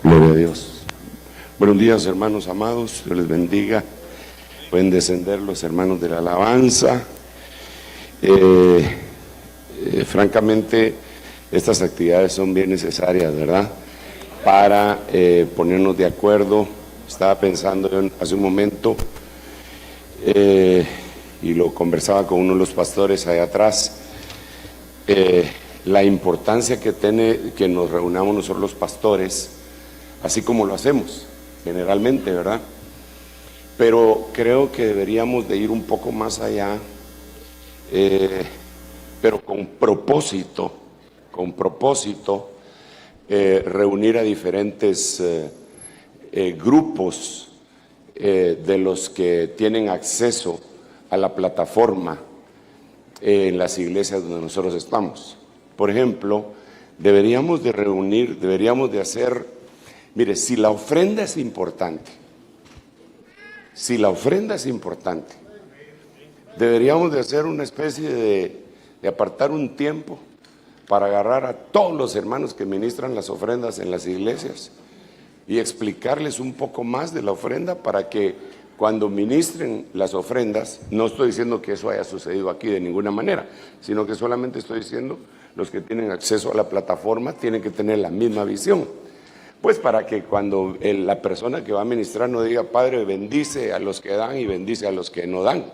Gloria a Dios. Buenos días, hermanos amados, Dios les bendiga. Pueden descender los hermanos de la alabanza. Francamente, estas actividades son bien necesarias, ¿verdad? Para ponernos de acuerdo. Estaba pensando hace un momento y lo conversaba con uno de los pastores allá atrás, la importancia que tiene que nos reunamos nosotros los pastores, así como lo hacemos generalmente, ¿verdad? Pero creo que deberíamos de ir un poco más allá, pero con propósito, reunir a diferentes grupos de los que tienen acceso a la plataforma en las iglesias donde nosotros estamos. Por ejemplo, deberíamos de hacer, mire, si la ofrenda es importante, deberíamos de hacer una especie de apartar un tiempo para agarrar a todos los hermanos que ministran las ofrendas en las iglesias y explicarles un poco más de la ofrenda para que cuando ministren las ofrendas, no estoy diciendo que eso haya sucedido aquí de ninguna manera, sino que solamente estoy diciendo los que tienen acceso a la plataforma tienen que tener la misma visión. Pues para que cuando la persona que va a ministrar no diga, Padre, bendice a los que dan y bendice a los que no dan,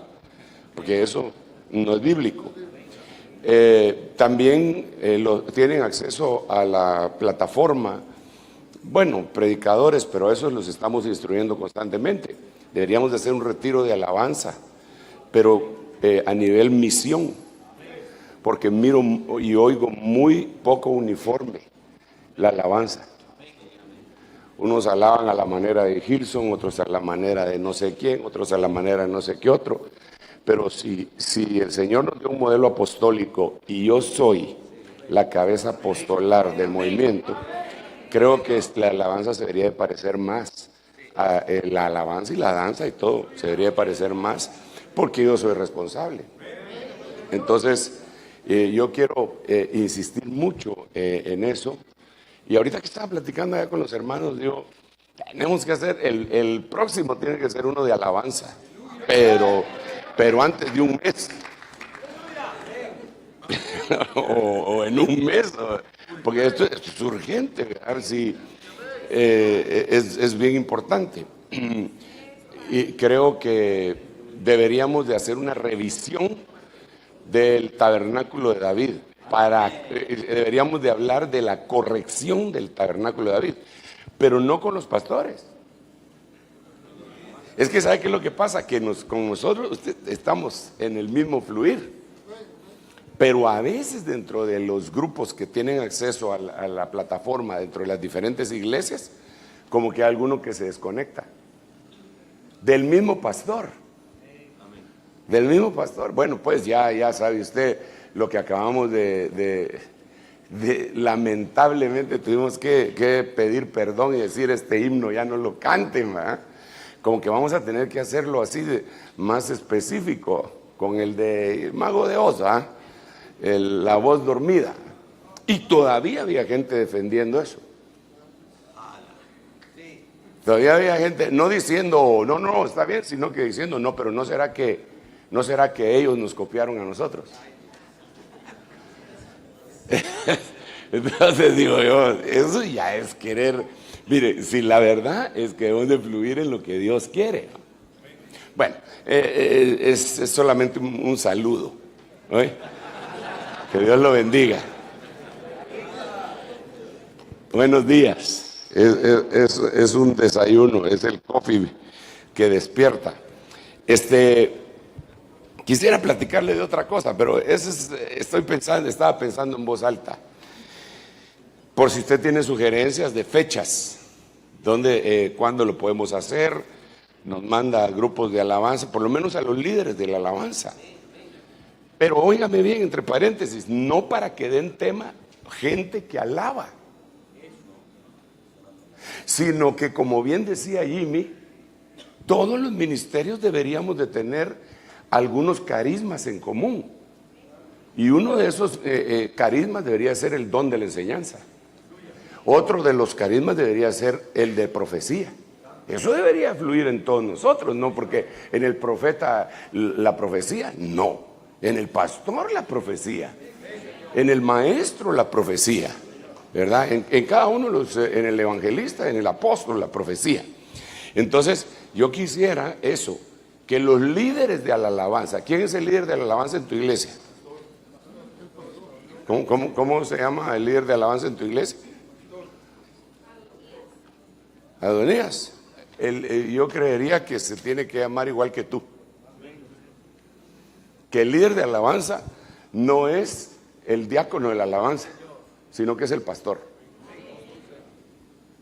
porque eso no es bíblico. También tienen acceso a la plataforma, bueno, predicadores, pero a esos los estamos instruyendo constantemente. Deberíamos de hacer un retiro de alabanza, pero a nivel misión, porque miro y oigo muy poco uniforme la alabanza. Unos alaban a la manera de Gilson, otros a la manera de no sé quién, otros a la manera de no sé qué otro. Pero si el Señor nos dio un modelo apostólico y yo soy la cabeza apostolar del movimiento, creo que la alabanza se debería de parecer más a la alabanza y la danza y todo, se debería de parecer más porque yo soy responsable. Entonces, yo quiero insistir mucho en eso. Y ahorita que estaba platicando allá con los hermanos, digo, tenemos que hacer, el próximo tiene que ser uno de alabanza, pero antes de un mes, o en un mes, porque esto es urgente, a ver si es bien importante. Y creo que deberíamos de hacer una revisión del tabernáculo de David. Deberíamos de hablar de la corrección del tabernáculo de David, pero no con los pastores. Es que ¿sabe qué es lo que pasa? Que con nosotros estamos en el mismo fluir, pero a veces dentro de los grupos que tienen acceso a la plataforma, dentro de las diferentes iglesias, como que hay alguno que se desconecta del mismo pastor. Bueno, pues ya sabe usted lo que acabamos lamentablemente tuvimos que pedir perdón y decir, este himno ya no lo canten, ¿verdad? Como que vamos a tener que hacerlo así más específico, con el de Mago de Oz, ¿verdad? La voz dormida. Y todavía había gente defendiendo eso. Todavía había gente no diciendo, no, está bien, sino que diciendo, no, pero no será que ellos nos copiaron a nosotros. Entonces digo yo, eso ya es querer. Mire, si la verdad es que debemos de fluir en lo que Dios quiere. Bueno, es solamente un saludo, ¿no? Que Dios lo bendiga. Buenos días. Es un desayuno, es el coffee que despierta. Quisiera platicarle de otra cosa, pero estaba pensando en voz alta. Por si usted tiene sugerencias de fechas, cuándo lo podemos hacer, nos manda a grupos de alabanza, por lo menos a los líderes de la alabanza. Pero óigame bien, entre paréntesis, no para que den tema gente que alaba, sino que, como bien decía Jimmy, todos los ministerios deberíamos de tener algunos carismas en común. Y uno de esos carismas debería ser el don de la enseñanza. Otro de los carismas debería ser el de profecía. Eso debería fluir en todos nosotros, ¿no? Porque en el profeta la profecía, no. En el pastor la profecía. En el maestro la profecía, ¿verdad? En cada uno, en el evangelista, en el apóstol la profecía. Entonces, yo quisiera eso, que los líderes de la alabanza, ¿quién es el líder de la alabanza en tu iglesia? ¿Cómo se llama el líder de alabanza en tu iglesia? Adonías. Yo creería que se tiene que llamar igual que tú. Que el líder de alabanza no es el diácono de la alabanza, sino que es el pastor.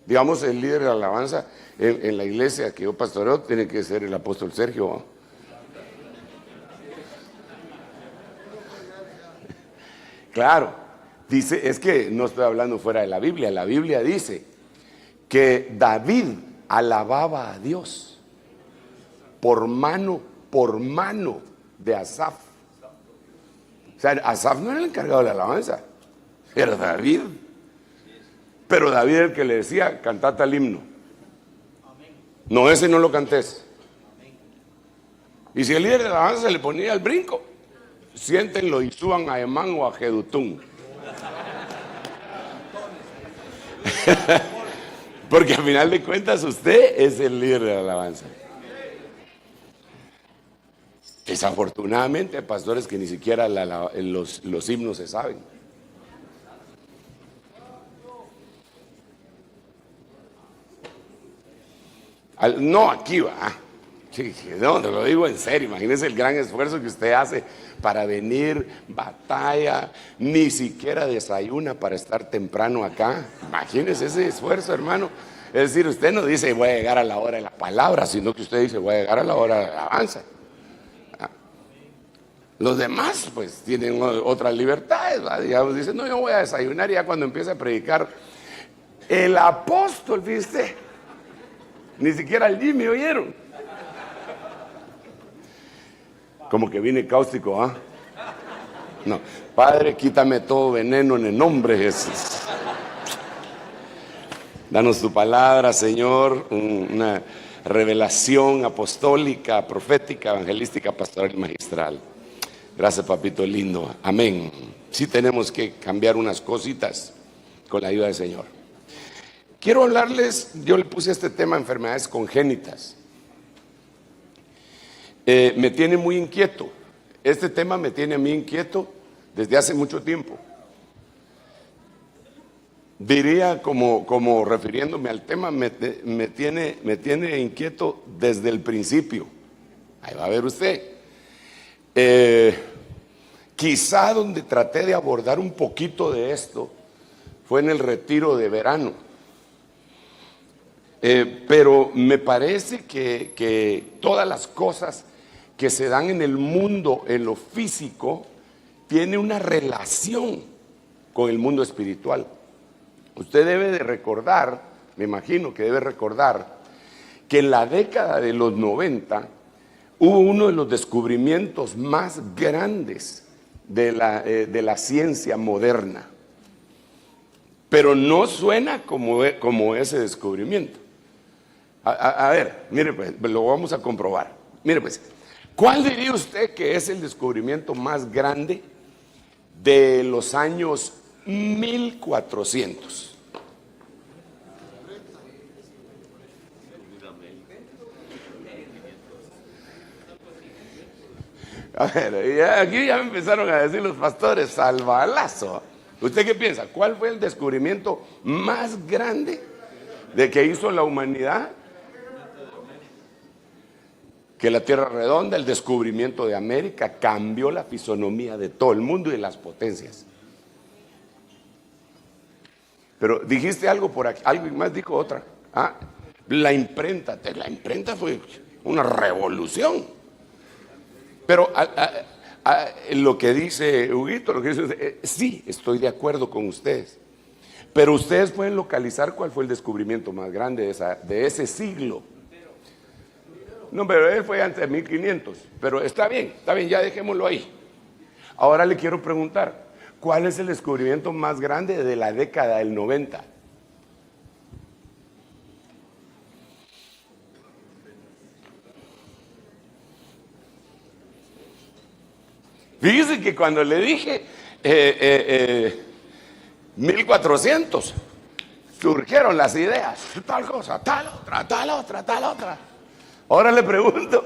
Digamos, el líder de la alabanza en la iglesia que yo pastoreo tiene que ser el apóstol Sergio, ¿no? Claro, dice, es que no estoy hablando fuera de la Biblia dice que David alababa a Dios por mano de Asaf. O sea, Asaf no era el encargado de la alabanza, era David. Pero David el que le decía, cantate el himno. No, ese no lo cantes. Y si el líder de la alabanza se le ponía al brinco, siéntenlo y suban a Emán o a Jedutún. Porque al final de cuentas usted es el líder de la alabanza. Desafortunadamente hay pastores que ni siquiera los himnos se saben. No, aquí va. Sí, no, te lo digo en serio. Imagínese el gran esfuerzo que usted hace para venir, batalla, ni siquiera desayuna para estar temprano acá. Imagínese ese esfuerzo, hermano. Es decir, usted no dice voy a llegar a la hora de la palabra, sino que usted dice voy a llegar a la hora de la alabanza. Los demás pues tienen otras libertades, ¿verdad? Digamos, dicen no, yo voy a desayunar, y ya cuando empiece a predicar el apóstol, ¿viste? Ni siquiera el Jimmy oyeron. Como que viene cáustico, ¿ah? No, Padre, quítame todo veneno en el nombre de Jesús. Danos tu palabra, Señor, una revelación apostólica, profética, evangelística, pastoral y magistral. Gracias, papito lindo. Amén. Sí tenemos que cambiar unas cositas con la ayuda del Señor. Quiero hablarles, yo le puse este tema, enfermedades congénitas. Me tiene muy inquieto. Este tema me tiene a mí inquieto desde hace mucho tiempo. Diría, como refiriéndome al tema, me tiene inquieto desde el principio. Ahí va a ver usted. Quizá donde traté de abordar un poquito de esto fue en el retiro de verano. Pero me parece que todas las cosas que se dan en el mundo, en lo físico, tiene una relación con el mundo espiritual. Usted debe de recordar, me imagino que debe recordar, que en la década de los 90 hubo uno de los descubrimientos más grandes de la ciencia moderna. Pero no suena como ese descubrimiento. A ver, mire pues, lo vamos a comprobar. Mire pues, ¿cuál diría usted que es el descubrimiento más grande de los años 1400? A ver, aquí ya me empezaron a decir los pastores, salvalazo. ¿Usted qué piensa? ¿Cuál fue el descubrimiento más grande de que hizo la humanidad? Que la Tierra redonda, el descubrimiento de América, cambió la fisonomía de todo el mundo y de las potencias. Pero dijiste algo por aquí, algo más dijo otra. La imprenta fue una revolución. Pero lo que dice Huguito, lo que dice usted, sí, estoy de acuerdo con ustedes. Pero ustedes pueden localizar cuál fue el descubrimiento más grande de ese siglo. No, pero él fue antes de 1500. Pero está bien, ya dejémoslo ahí. Ahora le quiero preguntar, ¿cuál es el descubrimiento más grande de la década del 90? Fíjese que cuando le dije 1400, surgieron las ideas, tal cosa, tal otra, tal otra, tal otra. Ahora le pregunto,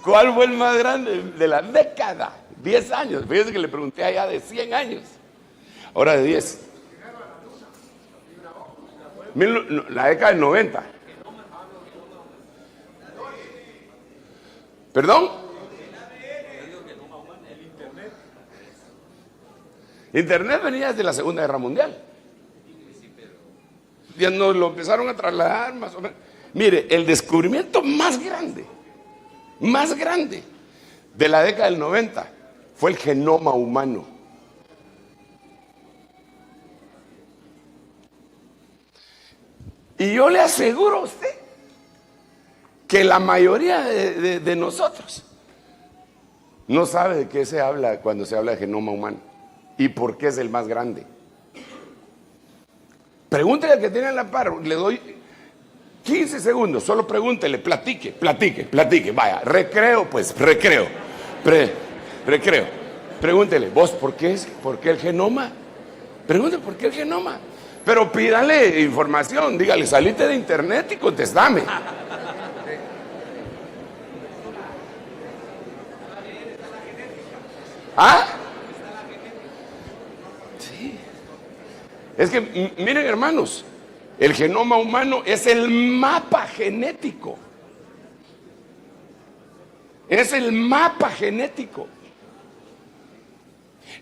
¿cuál fue el más grande de la década? 10 años. Fíjese que le pregunté allá de 100 años. Ahora de 10. La década del 90. ¿Perdón? Internet venía desde la Segunda Guerra Mundial. Ya nos lo empezaron a trasladar más o menos. Mire, el descubrimiento más grande de la década del 90 fue el genoma humano. Y yo le aseguro a usted que la mayoría de nosotros no sabe de qué se habla cuando se habla de genoma humano y por qué es el más grande. Pregúntele al que tiene a la par, le doy 15 segundos, solo pregúntele, platique, vaya, recreo. Pregúntele, vos, ¿por qué el genoma? Pregúntele, ¿por qué el genoma? Pero pídale información, dígale, salite de internet y contestame. ¿Ah? Sí. Es que, miren hermanos, el genoma humano es el mapa genético. Es el mapa genético.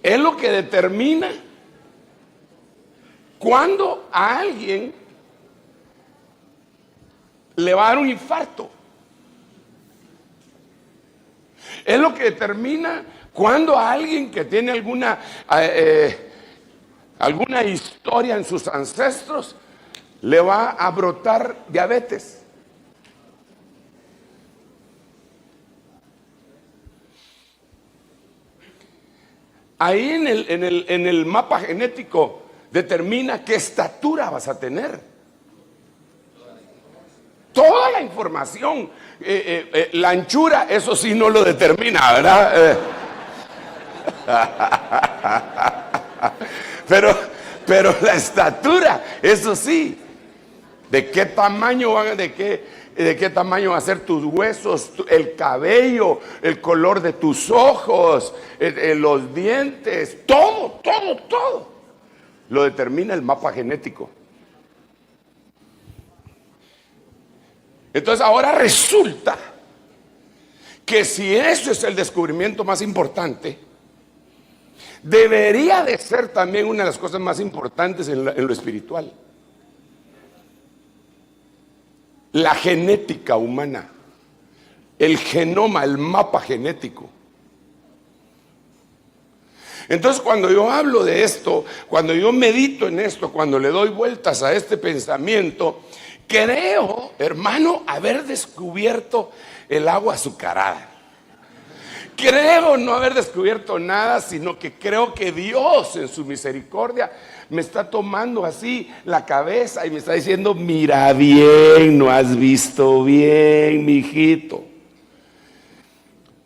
Es lo que determina cuándo a alguien le va a dar un infarto. Es lo que determina cuándo a alguien que tiene alguna historia en sus ancestros le va a brotar diabetes. Ahí en el mapa genético determina qué estatura vas a tener. Toda la información. La anchura, eso sí no lo determina, ¿verdad? Pero la estatura, eso sí. ¿De qué tamaño de qué tamaño van a ser tus huesos, el cabello, el color de tus ojos, los dientes, todo lo determina el mapa genético. Entonces ahora resulta que si eso es el descubrimiento más importante, debería de ser también una de las cosas más importantes en lo espiritual. La genética humana, el genoma, el mapa genético. Entonces cuando yo hablo de esto, cuando yo medito en esto, cuando le doy vueltas a este pensamiento, creo, hermano, haber descubierto el agua azucarada. Creo no haber descubierto nada, sino que creo que Dios en su misericordia me está tomando así la cabeza y me está diciendo, mira bien, no has visto bien, mijito.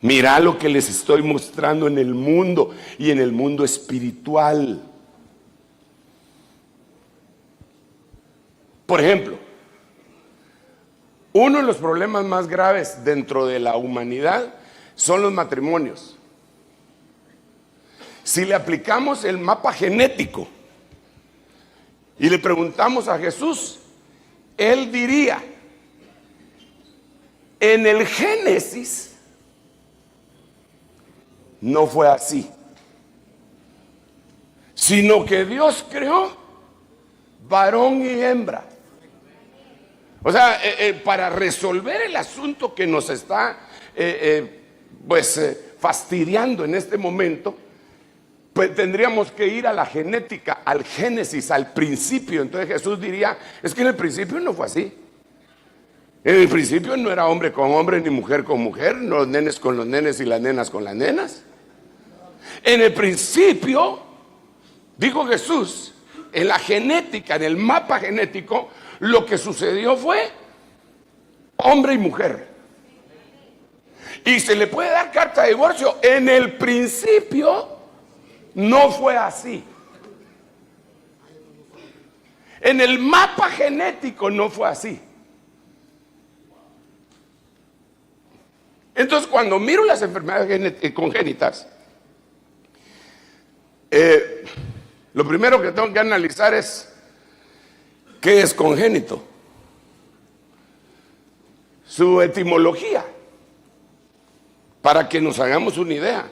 Mira lo que les estoy mostrando en el mundo y en el mundo espiritual. Por ejemplo, uno de los problemas más graves dentro de la humanidad son los matrimonios. Si le aplicamos el mapa genético y le preguntamos a Jesús, Él diría, en el Génesis no fue así, sino que Dios creó varón y hembra. O sea, para resolver el asunto que nos está fastidiando en este momento, pues tendríamos que ir a la genética, al Génesis, al principio. Entonces Jesús diría, es que en el principio no fue así. En el principio no era hombre con hombre ni mujer con mujer, los nenes con los nenes y las nenas con las nenas. En el principio, dijo Jesús, en la genética, en el mapa genético, lo que sucedió fue hombre y mujer. Y se le puede dar carta de divorcio. En el principio no fue así. En el mapa genético no fue así. Entonces, cuando miro las enfermedades congénitas, lo primero que tengo que analizar es qué es congénito, su etimología, para que nos hagamos una idea.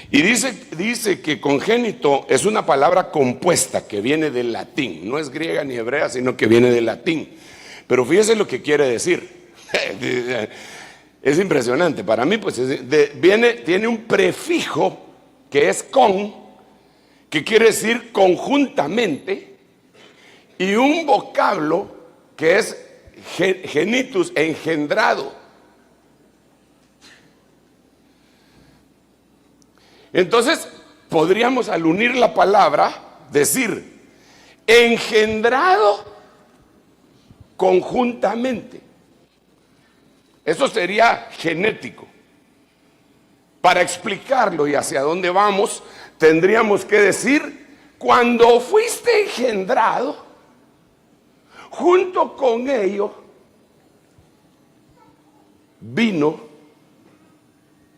Y dice que congénito es una palabra compuesta que viene del latín, no es griega ni hebrea, sino que viene del latín. Pero fíjese lo que quiere decir. Es impresionante. Para mí, pues, tiene un prefijo que es con, que quiere decir conjuntamente, y un vocablo que es genitus, engendrado. Entonces, podríamos al unir la palabra decir engendrado conjuntamente. Eso sería genético. Para explicarlo y hacia dónde vamos, tendríamos que decir, cuando fuiste engendrado, junto con ello vino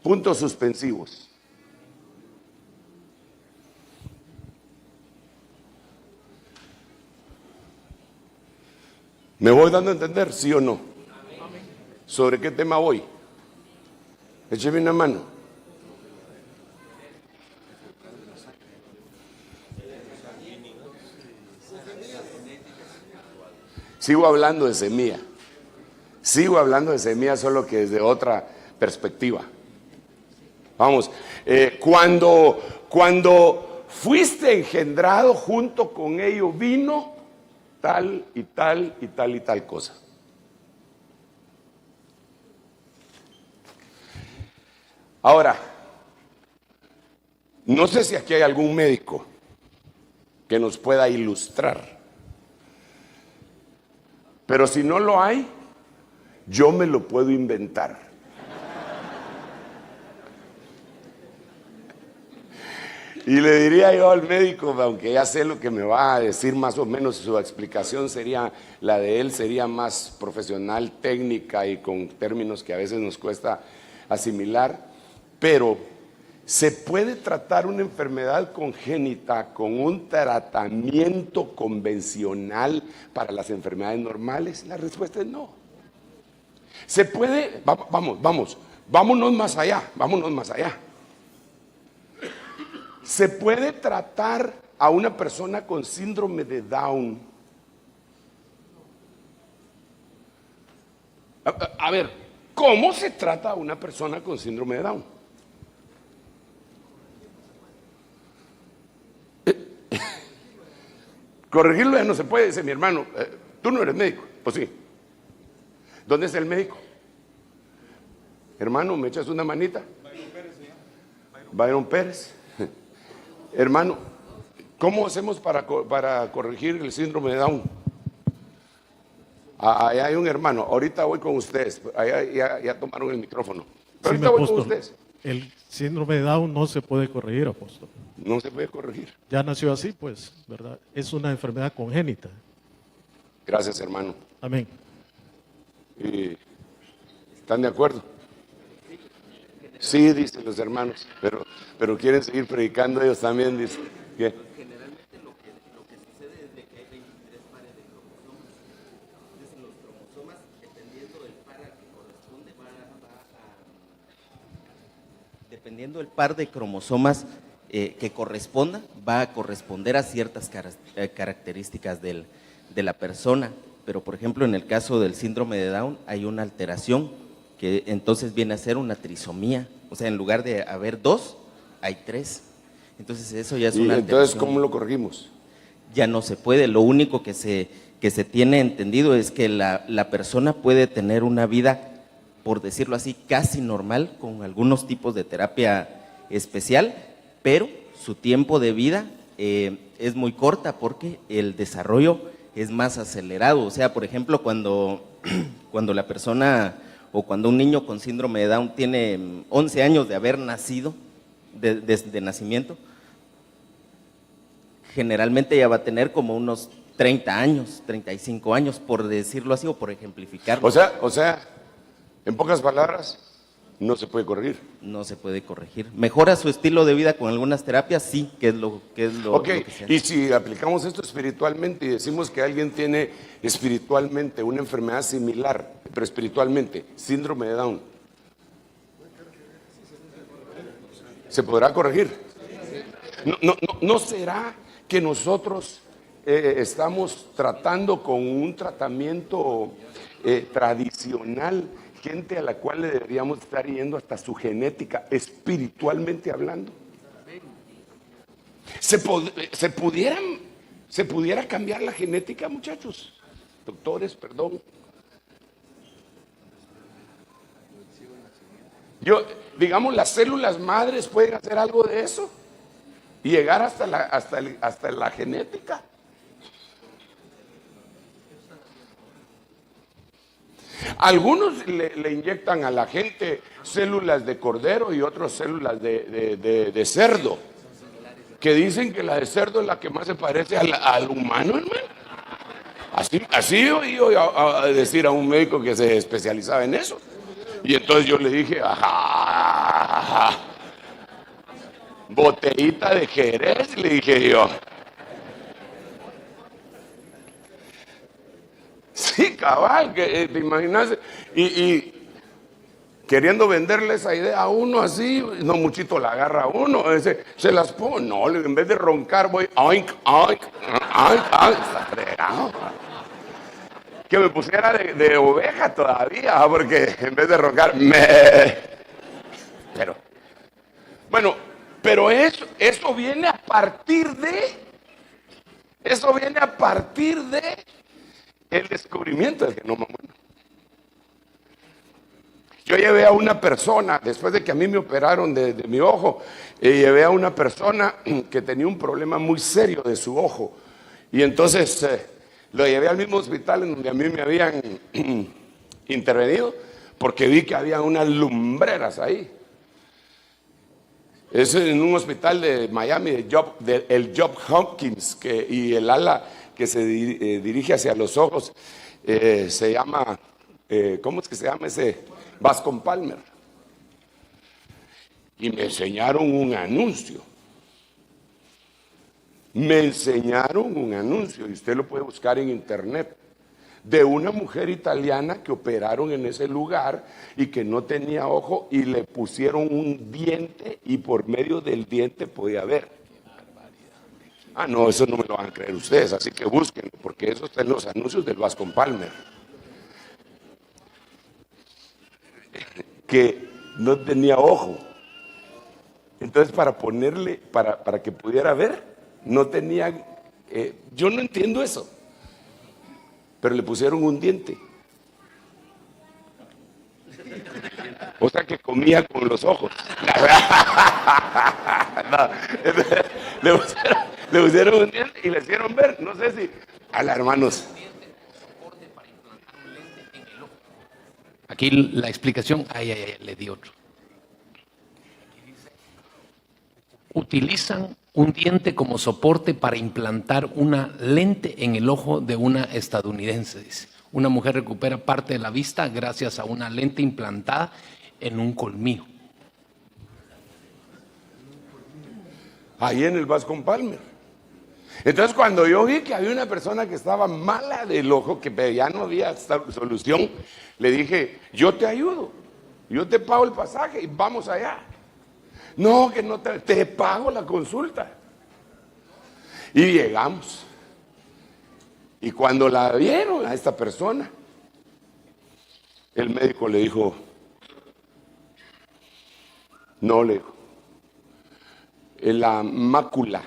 puntos suspensivos. ¿Me voy dando a entender, sí o no? ¿Sobre qué tema voy? Écheme una mano. Sigo hablando de semilla. Sigo hablando de semilla, solo que desde otra perspectiva. Vamos, cuando fuiste engendrado, junto con ello vino tal y tal y tal y tal cosa. Ahora, no sé si aquí hay algún médico que nos pueda ilustrar, pero si no lo hay, yo me lo puedo inventar. Y le diría yo al médico, aunque ya sé lo que me va a decir más o menos, su explicación sería, la de él sería más profesional, técnica y con términos que a veces nos cuesta asimilar, pero ¿se puede tratar una enfermedad congénita con un tratamiento convencional para las enfermedades normales? La respuesta es no. Se puede, vámonos más allá. ¿Se puede tratar a una persona con síndrome de Down? A ver, ¿cómo se trata a una persona con síndrome de Down? Corregirlo ya no se puede, dice mi hermano. Tú no eres médico, pues sí. ¿Dónde está el médico? Hermano, ¿me echas una manita? Byron Pérez. Hermano, ¿cómo hacemos para corregir el síndrome de Down? Allá hay un hermano, ahorita voy con ustedes, allá ya tomaron el micrófono. Pero Sí, ahorita voy apóstol, con ustedes. el síndrome de Down no se puede corregir, apóstol. No se puede corregir. Ya nació así, pues, ¿verdad? Es una enfermedad congénita. Gracias, hermano. Amén. ¿Están de acuerdo? Sí, dicen los hermanos, pero quieren seguir predicando ellos también, dicen. ¿Qué? Generalmente lo que sucede es de que hay 23 pares de cromosomas. Entonces los cromosomas, dependiendo del par al que corresponde, dependiendo del par de cromosomas que corresponda, va a corresponder a ciertas características de la persona. Pero por ejemplo, en el caso del síndrome de Down hay una alteración que entonces viene a ser una trisomía. O sea, en lugar de haber 2, hay 3. Entonces eso ya es una alteración. Entonces, ¿cómo lo corregimos? Ya no se puede. Lo único que se tiene entendido es que la persona puede tener una vida, por decirlo así, casi normal, con algunos tipos de terapia especial, pero su tiempo de vida es muy corta porque el desarrollo es más acelerado. O sea, por ejemplo, cuando la persona o cuando un niño con síndrome de Down tiene 11 años de haber nacido, de nacimiento, generalmente ya va a tener como unos 30 años, 35 años, por decirlo así o por ejemplificarlo. O sea, en pocas palabras, no se puede corregir. No se puede corregir. ¿Mejora su estilo de vida con algunas terapias? Sí, que es lo Ok, que se hace. y si aplicamos esto espiritualmente y decimos que alguien tiene espiritualmente una enfermedad similar, pero espiritualmente, síndrome de Down, ¿se podrá corregir? ¿No será que nosotros estamos tratando con un tratamiento tradicional, gente a la cual le deberíamos estar yendo hasta su genética, espiritualmente hablando? ¿Se pudiera cambiar la genética, muchachos? Doctores, perdón. Digamos, las células madres pueden hacer algo de eso y llegar hasta la genética. Algunos le inyectan a la gente células de cordero y otras células de cerdo, que dicen que la de cerdo es la que más se parece al humano, hermano. Así oí a decir a un médico que se especializaba en eso. Y entonces yo le dije, ajá, botellita de Jerez, le dije yo. Sí, cabal, que te imaginas, y queriendo venderle esa idea a uno así, no muchito la agarra a uno, se las pone, no, en vez de roncar voy, oink, oink, oink, oink, está fregado. Que me pusiera de oveja todavía, porque en vez de roncar, pero, bueno, pero eso viene a partir de el descubrimiento del genoma humano. Yo llevé a una persona, después de que a mí me operaron de mi ojo, llevé a una persona que tenía un problema muy serio de su ojo. Y entonces lo llevé al mismo hospital en donde a mí me habían intervenido, porque vi que había unas lumbreras ahí. Es en un hospital de Miami, el Job Hopkins, y el ala que se dirige hacia los ojos se llama, ¿cómo es que se llama ese? Bascom Palmer. Y me enseñaron un anuncio. Me enseñaron un anuncio, y usted lo puede buscar en internet, de una mujer italiana que operaron en ese lugar y que no tenía ojo y le pusieron un diente y por medio del diente podía ver. Ah, no, eso no me lo van a creer ustedes, así que búsquenlo, porque eso está en los anuncios del Bascom Palmer. Que no tenía ojo. Entonces, para que pudiera ver, no tenía, yo no entiendo eso, pero le pusieron un diente. O sea que comía con los ojos. No, le pusieron un diente y le hicieron ver, no sé si, a los hermanos. Aquí la explicación, le di otro. Utilizan un diente como soporte para implantar una lente en el ojo de una estadounidense, dice. Una mujer recupera parte de la vista gracias a una lente implantada en un colmillo. Ahí en el Bascom Palmer. Entonces, cuando yo vi que había una persona que estaba mala del ojo, que ya no había solución, le dije, yo te ayudo, yo te pago el pasaje y vamos allá. No, que no te pago la consulta. Y llegamos. Y cuando la vieron a esta persona, el médico le dijo, no, le dijo, la mácula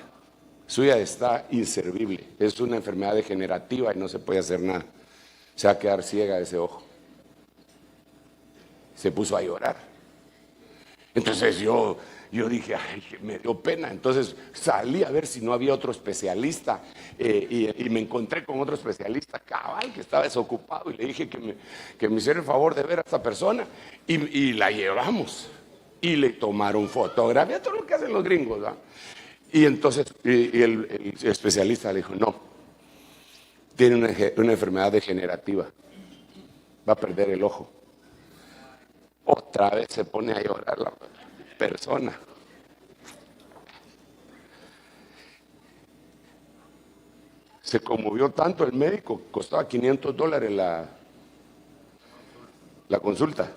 suya está inservible, es una enfermedad degenerativa y no se puede hacer nada, se va a quedar ciega ese ojo. Se puso a llorar. Entonces yo Yo dije, ay, me dio pena. Entonces salí a ver si no había otro especialista y me encontré con otro especialista cabal que estaba desocupado y le dije que me hiciera el favor de ver a esta persona y la llevamos y le tomaron fotografía, todo lo que hacen los gringos, ¿verdad? Y entonces el especialista le dijo, no, tiene una enfermedad degenerativa, va a perder el ojo. Otra vez se pone a llorar la persona. Se conmovió tanto el médico, costaba $500 la consulta.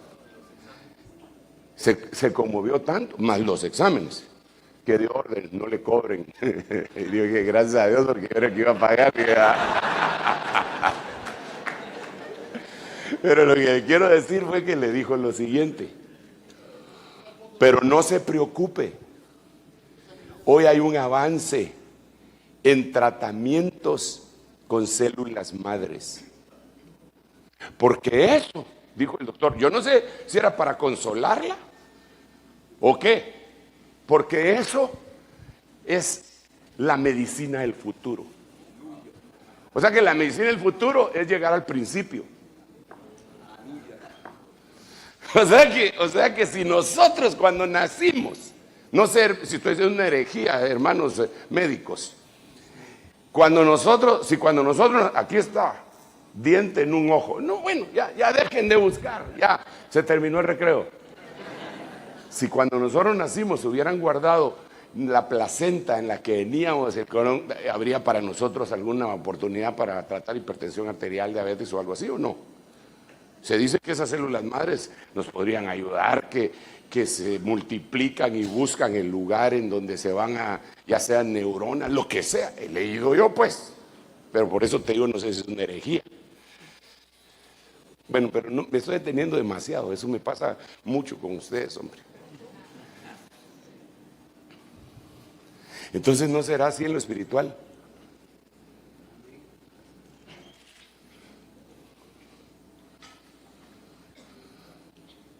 Se conmovió tanto, más los exámenes, que dio orden, no le cobren. Y digo que gracias a Dios, porque era que iba a pagar. Pero lo que quiero decir fue que le dijo lo siguiente: pero no se preocupe, hoy hay un avance en tratamientos con células madres. Porque eso, dijo el doctor, yo no sé si era para consolarla o qué, porque eso es la medicina del futuro. O sea que la medicina del futuro es llegar al principio. O sea que si nosotros cuando nacimos, no sé si estoy diciendo una herejía, hermanos médicos, cuando nosotros, aquí está, diente en un ojo, no, bueno, ya dejen de buscar, ya se terminó el recreo. Si cuando nosotros nacimos hubieran guardado la placenta en la que veníamos, habría para nosotros alguna oportunidad para tratar hipertensión arterial, diabetes o algo así, ¿o no? Se dice que esas células madres nos podrían ayudar, que se multiplican y buscan el lugar en donde se van a, ya sean neuronas, lo que sea. He leído yo, pues, pero por eso te digo, no sé si es una herejía. Bueno, pero no, me estoy deteniendo demasiado, eso me pasa mucho con ustedes, hombre. Entonces, ¿no será así en lo espiritual?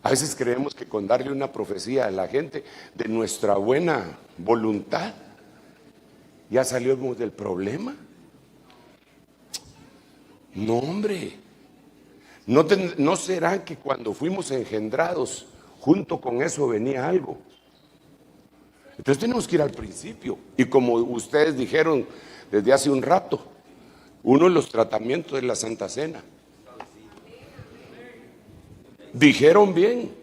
A veces creemos que con darle una profecía a la gente de nuestra buena voluntad, ya salimos del problema. No, hombre. ¿No será que cuando fuimos engendrados, junto con eso venía algo? Entonces tenemos que ir al principio. Y como ustedes dijeron desde hace un rato, uno de los tratamientos es la Santa Cena. Dijeron bien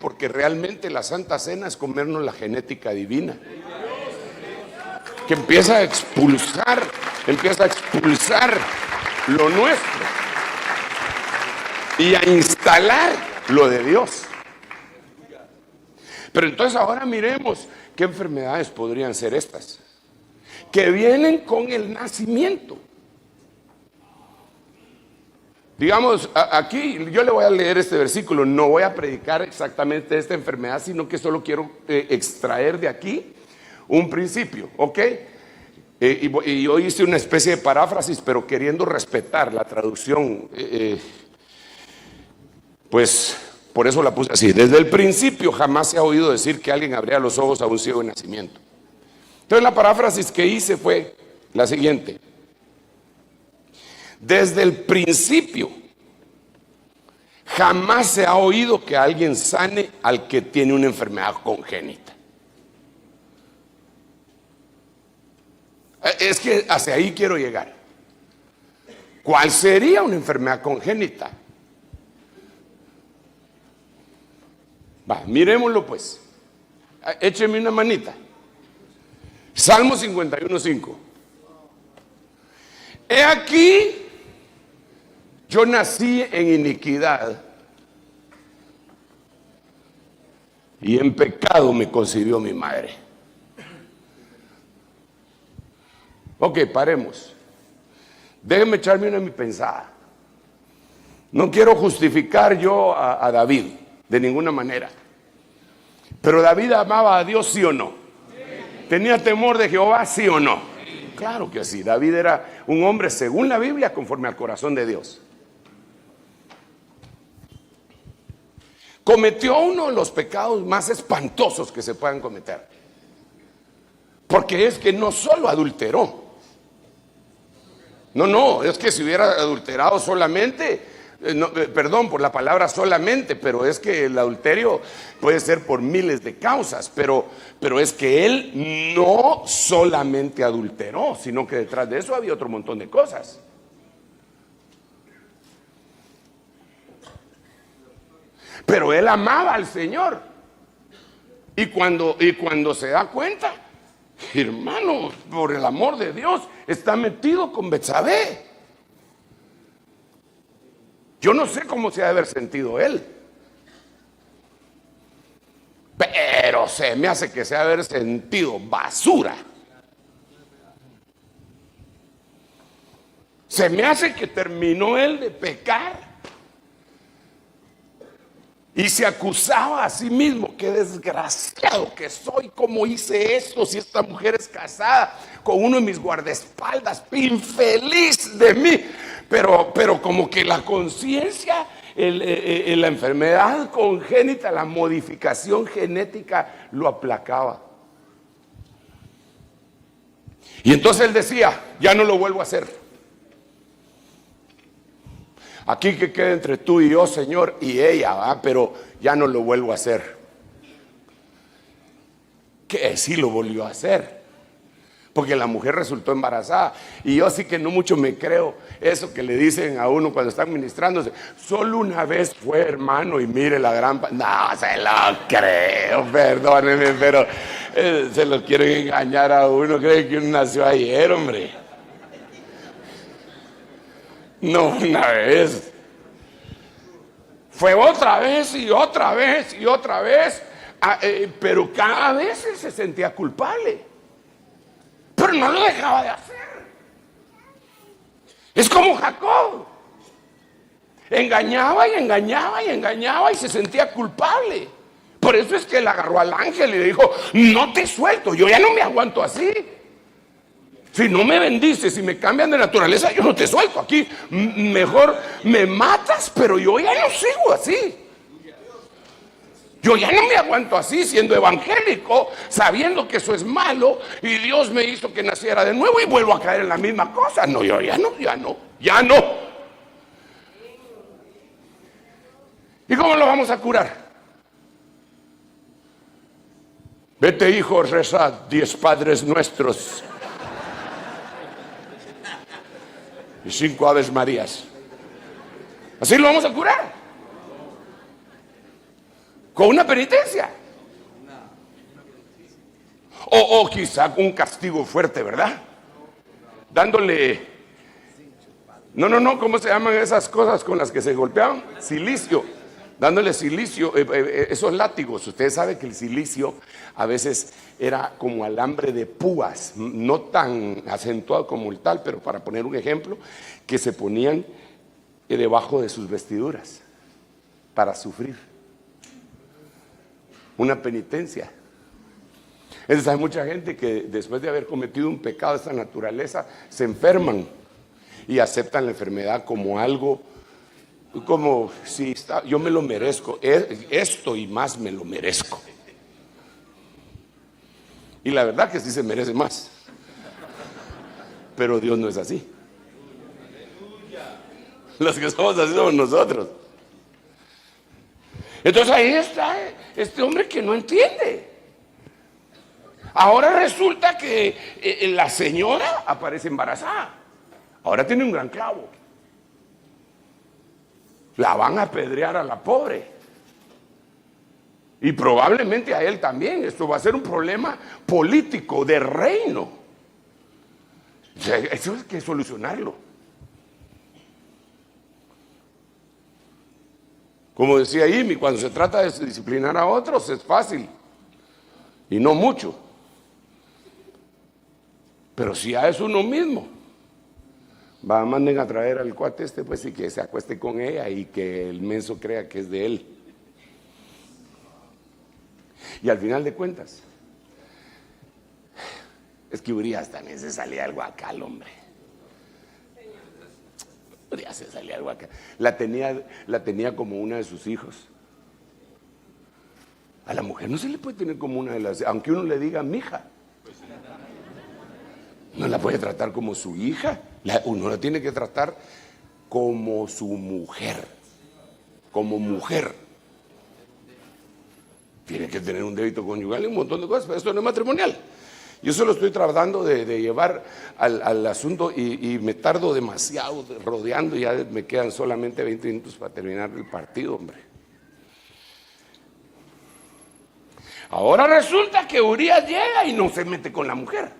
porque realmente la Santa Cena es comernos la genética divina, que empieza a expulsar lo nuestro y a instalar lo de Dios. Pero entonces ahora miremos qué enfermedades podrían ser estas, que vienen con el nacimiento. Digamos, aquí yo le voy a leer este versículo, no voy a predicar exactamente esta enfermedad, sino que solo quiero extraer de aquí un principio, ¿ok? Y yo hice una especie de paráfrasis, pero queriendo respetar la traducción, pues por eso la puse así. Desde el principio jamás se ha oído decir que alguien abría los ojos a un ciego de nacimiento. Entonces la paráfrasis que hice fue la siguiente: desde el principio jamás se ha oído que alguien sane al que tiene una enfermedad congénita. Es que hacia ahí quiero llegar. ¿Cuál sería una enfermedad congénita? Va, miremoslo pues. Écheme una manita. Salmo 51:5. He aquí, yo nací en iniquidad y en pecado me concibió mi madre. Ok, paremos. Déjenme echarme una en mi pensada. No quiero justificar yo a David de ninguna manera. Pero David amaba a Dios, ¿sí o no? ¿Tenía temor de Jehová, sí o no? Claro que sí. David era un hombre, según la Biblia, conforme al corazón de Dios. cometió uno de los pecados más espantosos que se puedan cometer. Porque es que no solo adulteró. No, es que si hubiera adulterado solamente, perdón por la palabra solamente, pero es que el adulterio puede ser por miles de causas, pero es que él no solamente adulteró, sino que detrás de eso había otro montón de cosas. Pero él amaba al Señor. Y cuando se da cuenta, hermano, por el amor de Dios, está metido con Betsabé. Yo no sé cómo se ha de haber sentido él, pero se me hace que se ha de haber sentido basura. Se me hace que terminó él de pecar y se acusaba a sí mismo: qué desgraciado que soy, cómo hice esto, si esta mujer es casada con uno de mis guardaespaldas, infeliz de mí. Pero como que la conciencia, la enfermedad congénita, la modificación genética lo aplacaba. Y entonces él decía: ya no lo vuelvo a hacer. Aquí que quede entre tú y yo, Señor, y ella, ¿va? Pero ya no lo vuelvo a hacer. Que sí lo volvió a hacer, porque la mujer resultó embarazada. Y yo sí que no mucho me creo eso que le dicen a uno cuando están ministrándose: solo una vez fue, hermano, y mire la gran... No, se lo creo, perdónenme, pero se lo quieren engañar a uno. Creen que uno nació ayer, hombre. No, una vez. Fue otra vez y otra vez y otra vez, pero cada vez él se sentía culpable, pero no lo dejaba de hacer. Es como Jacob, engañaba y engañaba y engañaba y se sentía culpable. Por eso es que él agarró al ángel y le dijo: no te suelto, yo ya no me aguanto así. Si no me bendices, si me cambian de naturaleza, yo no te suelto aquí. Mejor me matas, pero yo ya no sigo así. Yo ya no me aguanto así, siendo evangélico, sabiendo que eso es malo, y Dios me hizo que naciera de nuevo y vuelvo a caer en la misma cosa. No, yo ya no. ¿Y cómo lo vamos a curar? Vete, hijo, reza 10 Padres Nuestros y 5 Aves Marías. Así lo vamos a curar. Con una penitencia. O quizá con un castigo fuerte, ¿verdad? Dándole... No, ¿cómo se llaman esas cosas con las que se golpeaban? Silicio. Dándole silicio, esos látigos. Ustedes saben que el silicio a veces era como alambre de púas, no tan acentuado como el tal, pero para poner un ejemplo, que se ponían debajo de sus vestiduras para sufrir. Una penitencia. Entonces hay mucha gente que después de haber cometido un pecado de esta naturaleza se enferman y aceptan la enfermedad como algo, como si yo me lo merezco, esto y más me lo merezco. Y la verdad que sí se merece más, pero Dios no es así. Los que somos así somos nosotros. Entonces ahí está este hombre que no entiende. Ahora resulta que la señora aparece embarazada. Ahora tiene un gran clavo. La van a apedrear a la pobre. Y probablemente a él también. Esto va a ser un problema político de reino. O sea, eso hay que solucionarlo. Como decía Amy, cuando se trata de disciplinar a otros es fácil y no mucho. Pero si ya es uno mismo, manden a traer al cuate pues, y que se acueste con ella y que el menso crea que es de él. Y al final de cuentas, es que Urias también se salía del guacal, hombre. Urias se salía del guacal. La tenía como una de sus hijos. A la mujer no se le puede tener como una de las, aunque uno le diga mija. No la puede tratar como su hija. Uno la tiene que tratar como su mujer. Como mujer. Tiene que tener un débito conyugal y un montón de cosas, pero esto no es matrimonial. Yo solo estoy tratando de llevar al asunto y me tardo demasiado rodeando, ya me quedan solamente 20 minutos para terminar el partido, hombre. Ahora resulta que Urías llega y no se mete con la mujer.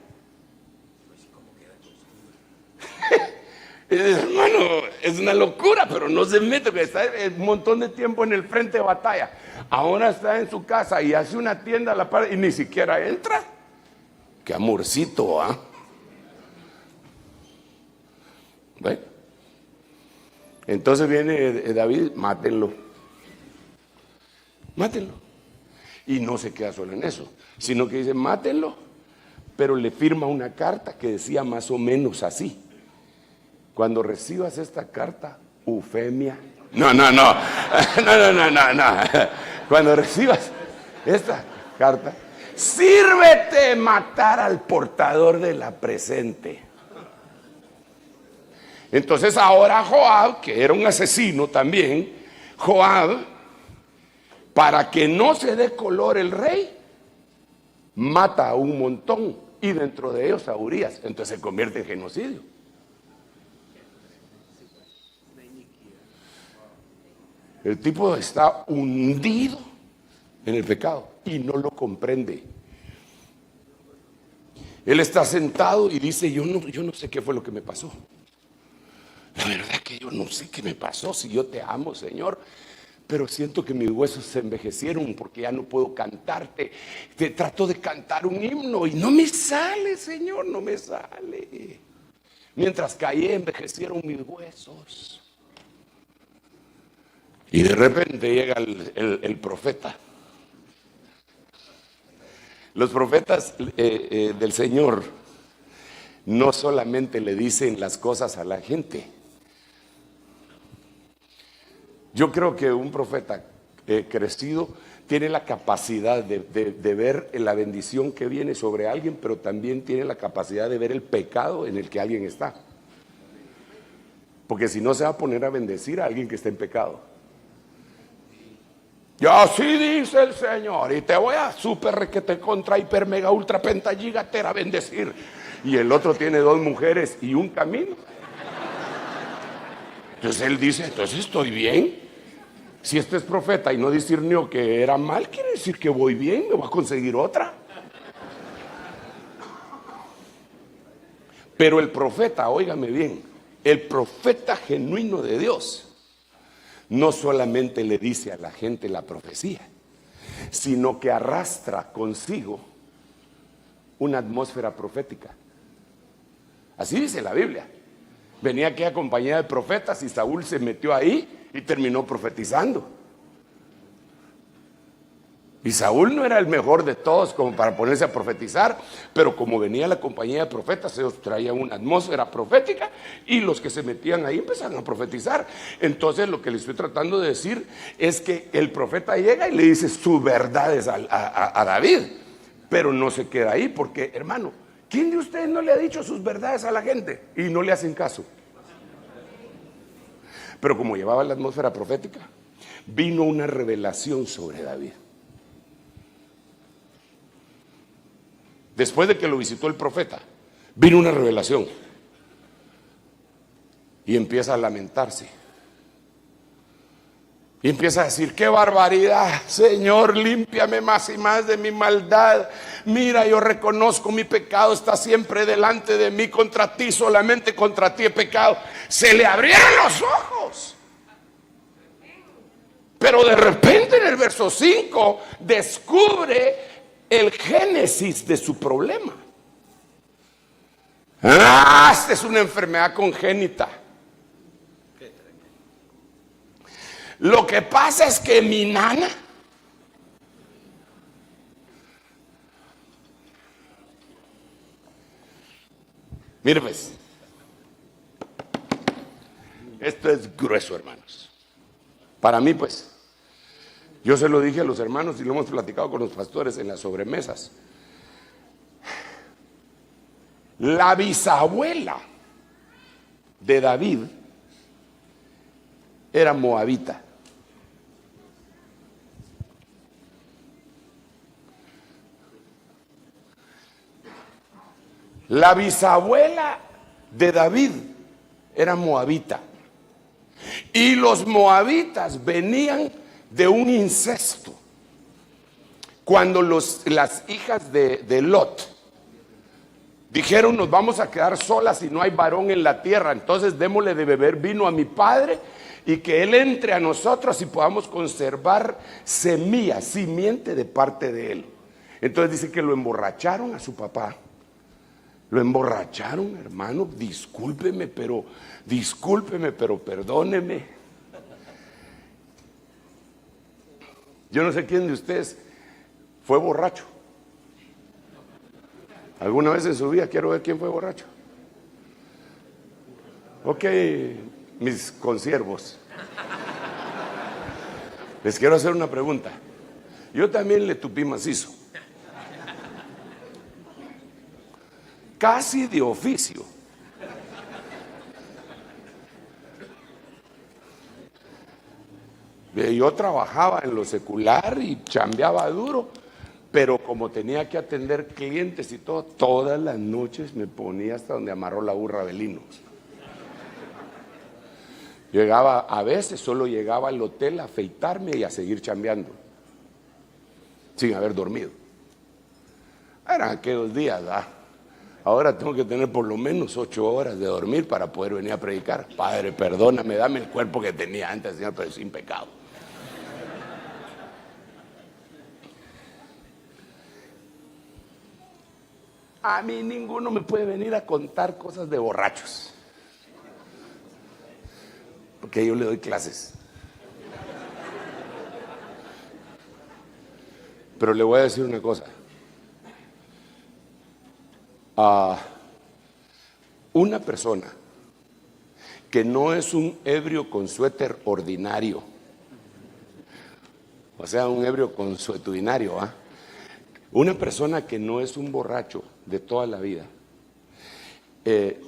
Hermano, es una locura, pero no se mete, porque está un montón de tiempo en el frente de batalla. Ahora está en su casa y hace una tienda a la par y ni siquiera entra. Qué amorcito, ¿ah? Bueno, entonces viene David, mátenlo. Mátenlo. Y no se queda solo en eso, sino que dice, mátenlo, pero le firma una carta que decía más o menos así: cuando recibas esta carta, Eufemia. No. Cuando recibas esta carta, sírvete matar al portador de la presente. Entonces ahora Joab, que era un asesino también, Joab, para que no se dé color el rey, mata a un montón y dentro de ellos a Urías. Entonces se convierte en genocidio. El tipo está hundido en el pecado y no lo comprende. Él está sentado y dice, yo no sé qué fue lo que me pasó. La verdad que yo no sé qué me pasó, si yo te amo, Señor, pero siento que mis huesos se envejecieron porque ya no puedo cantarte. Te trato de cantar un himno y no me sale, Señor, no me sale. Mientras caí, envejecieron mis huesos. Y de repente llega el profeta. Los profetas del Señor no solamente le dicen las cosas a la gente. Yo creo que un profeta crecido tiene la capacidad de ver la bendición que viene sobre alguien, pero también tiene la capacidad de ver el pecado en el que alguien está. Porque si no, se va a poner a bendecir a alguien que está en pecado. Y así dice el Señor, y te voy a super requete contra hiper mega ultra penta gigatera bendecir. Y el otro tiene 2 mujeres y un camino. Entonces él dice, entonces estoy bien. Si este es profeta y no discernió que era mal, quiere decir que voy bien, me voy a conseguir otra. Pero el profeta, óigame bien, el profeta genuino de Dios no solamente le dice a la gente la profecía, sino que arrastra consigo una atmósfera profética. Así dice la Biblia. Venía aquella compañía de profetas y Saúl se metió ahí y terminó profetizando. Y Saúl no era el mejor de todos como para ponerse a profetizar, pero como venía la compañía de profetas, ellos traían una atmósfera profética y los que se metían ahí empezaron a profetizar. Entonces lo que le estoy tratando de decir es que el profeta llega y le dice sus verdades a David, pero no se queda ahí porque, hermano, ¿quién de ustedes no le ha dicho sus verdades a la gente y no le hacen caso? Pero como llevaba la atmósfera profética, vino una revelación sobre David. Después de que lo visitó el profeta, vino una revelación y empieza a lamentarse. Y empieza a decir, qué barbaridad, Señor, límpiame más y más de mi maldad. Mira, yo reconozco mi pecado, está siempre delante de mí, contra ti, solamente contra ti he pecado. Se le abrieron los ojos. Pero de repente en el verso 5 descubre el génesis de su problema. Esta es una enfermedad congénita. Lo que pasa es que mi nana mire pues, esto es grueso, hermanos. Para mí pues, Yo se lo dije a los hermanos y lo hemos platicado con los pastores en las sobremesas. La bisabuela de David era moabita. La bisabuela de David era moabita. Y los moabitas venían de un incesto. Cuando las hijas de Lot dijeron, nos vamos a quedar solas y no hay varón en la tierra, entonces démosle de beber vino a mi padre y que él entre a nosotros y podamos conservar semilla, simiente de parte de él. Entonces dice que lo emborracharon a su papá. Lo emborracharon, hermano, discúlpeme, pero perdóneme. Yo no sé quién de ustedes fue borracho. ¿Alguna vez en su vida? Quiero ver quién fue borracho. Ok, mis consiervos. Les quiero hacer una pregunta. Yo también le tupí macizo. Casi de oficio. Yo trabajaba en lo secular y chambeaba duro, pero como tenía que atender clientes y todo, todas las noches me ponía hasta donde amarró la burra Belino. Llegaba, a veces solo llegaba al hotel a afeitarme y a seguir chambeando, sin haber dormido. Eran aquellos días, ¿verdad? Ahora tengo que tener por lo menos 8 horas de dormir para poder venir a predicar. Padre, perdóname, dame el cuerpo que tenía antes, Señor, pero sin pecado. A mí ninguno me puede venir a contar cosas de borrachos, porque yo le doy clases. Pero le voy a decir una cosa. Una persona que no es un ebrio con suéter ordinario, o sea, un ebrio consuetudinario, una persona que no es un borracho de toda la vida,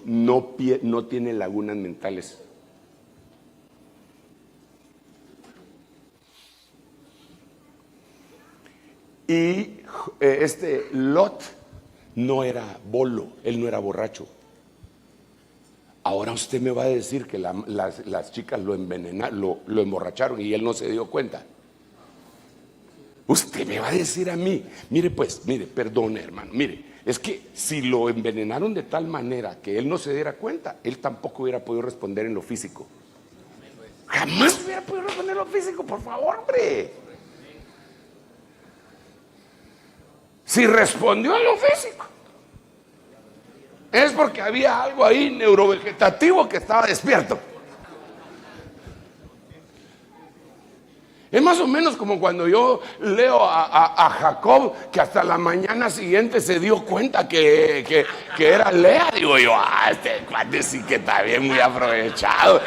no tiene lagunas mentales. Y Lot no era bolo, él no era borracho. Ahora usted me va a decir que las chicas lo envenenaron, lo emborracharon y él no se dio cuenta. Usted me va a decir a mí, mire, perdone, hermano, mire, es que si lo envenenaron de tal manera que él no se diera cuenta, él tampoco hubiera podido responder en lo físico. Jamás hubiera podido responder en lo físico, por favor, hombre. Si respondió en lo físico, es porque había algo ahí neurovegetativo que estaba despierto. Es más o menos como cuando yo leo a Jacob, que hasta la mañana siguiente se dio cuenta que era Lea. Digo yo, este cuate sí que está bien, muy aprovechado.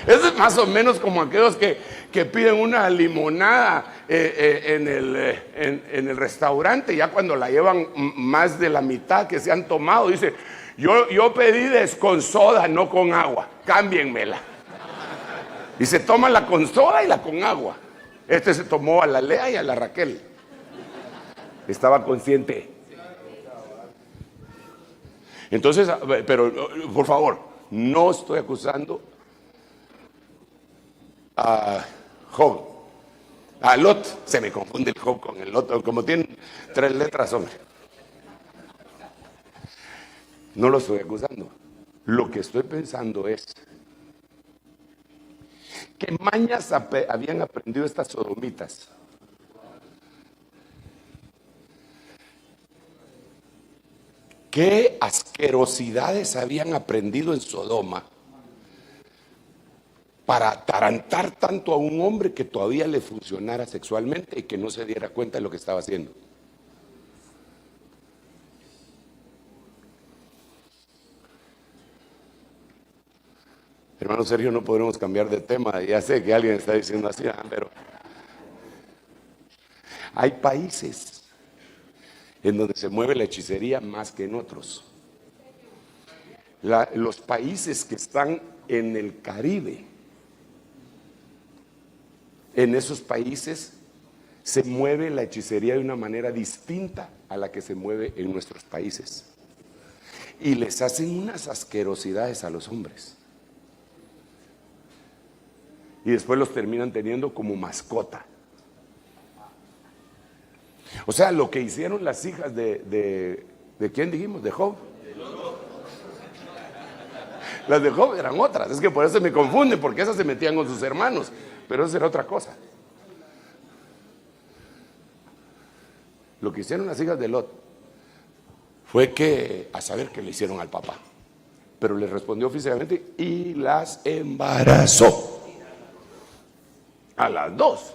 Eso es más o menos como aquellos que piden una limonada en el restaurante, ya cuando la llevan más de la mitad que se han tomado, dice, yo pedí con soda, no con agua, cámbienmela. Y se toma la con soda y la con agua. Este se tomó a la Lea y a la Raquel. Estaba consciente. Entonces, pero por favor, no estoy acusando a Job. A Lot, se me confunde el Job con el Lot, como tienen 3 letras, hombre. No lo estoy acusando. Lo que estoy pensando es, ¿qué mañas habían aprendido estas sodomitas? ¿Qué asquerosidades habían aprendido en Sodoma para atarantar tanto a un hombre que todavía le funcionara sexualmente y que no se diera cuenta de lo que estaba haciendo? Hermano Sergio, no podremos cambiar de tema. Ya sé que alguien está diciendo así, pero Hay países en donde se mueve la hechicería más que en otros. Los países que están en el Caribe, en esos países se mueve la hechicería de una manera distinta a la que se mueve en nuestros países. Y les hacen unas asquerosidades a los hombres. Y después los terminan teniendo como mascota. O sea, lo que hicieron las hijas ¿de quién dijimos? ¿De Job? Las de Job eran otras, es que por eso me confunden, porque esas se metían con sus hermanos, pero eso era otra cosa. Lo que hicieron las hijas de Lot fue que, a saber qué le hicieron al papá, pero le respondió oficialmente y las embarazó a las dos.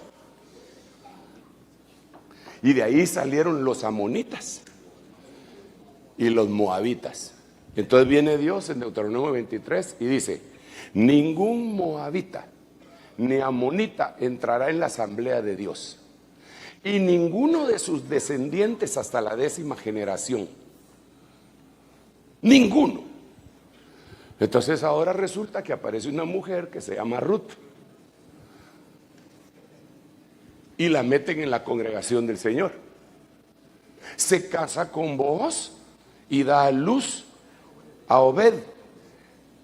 Y de ahí salieron los amonitas y los moabitas. Entonces viene Dios en Deuteronomio 23 y dice: ningún moabita ni amonita entrará en la asamblea de Dios, y ninguno de sus descendientes hasta la 10ª generación. Ninguno. Entonces ahora resulta que aparece una mujer que se llama Ruth y la meten en la congregación del Señor. Se casa con Booz y da a luz a Obed.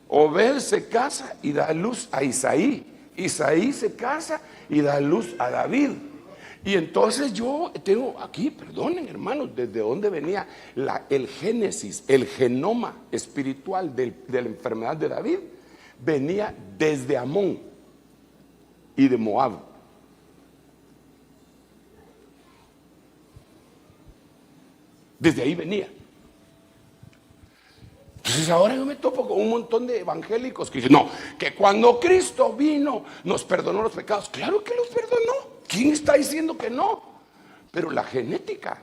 Obed se casa y da a luz a Isaí. Isaí se casa y da a luz a David. Y entonces yo tengo aquí, perdonen hermanos, desde dónde venía el génesis, el genoma espiritual de la enfermedad de David. Venía desde Amón y de Moab. Desde ahí venía. Entonces ahora yo me topo con un montón de evangélicos que dicen, no, que cuando Cristo vino nos perdonó los pecados. Claro que los perdonó. ¿Quién está diciendo que no? Pero la genética.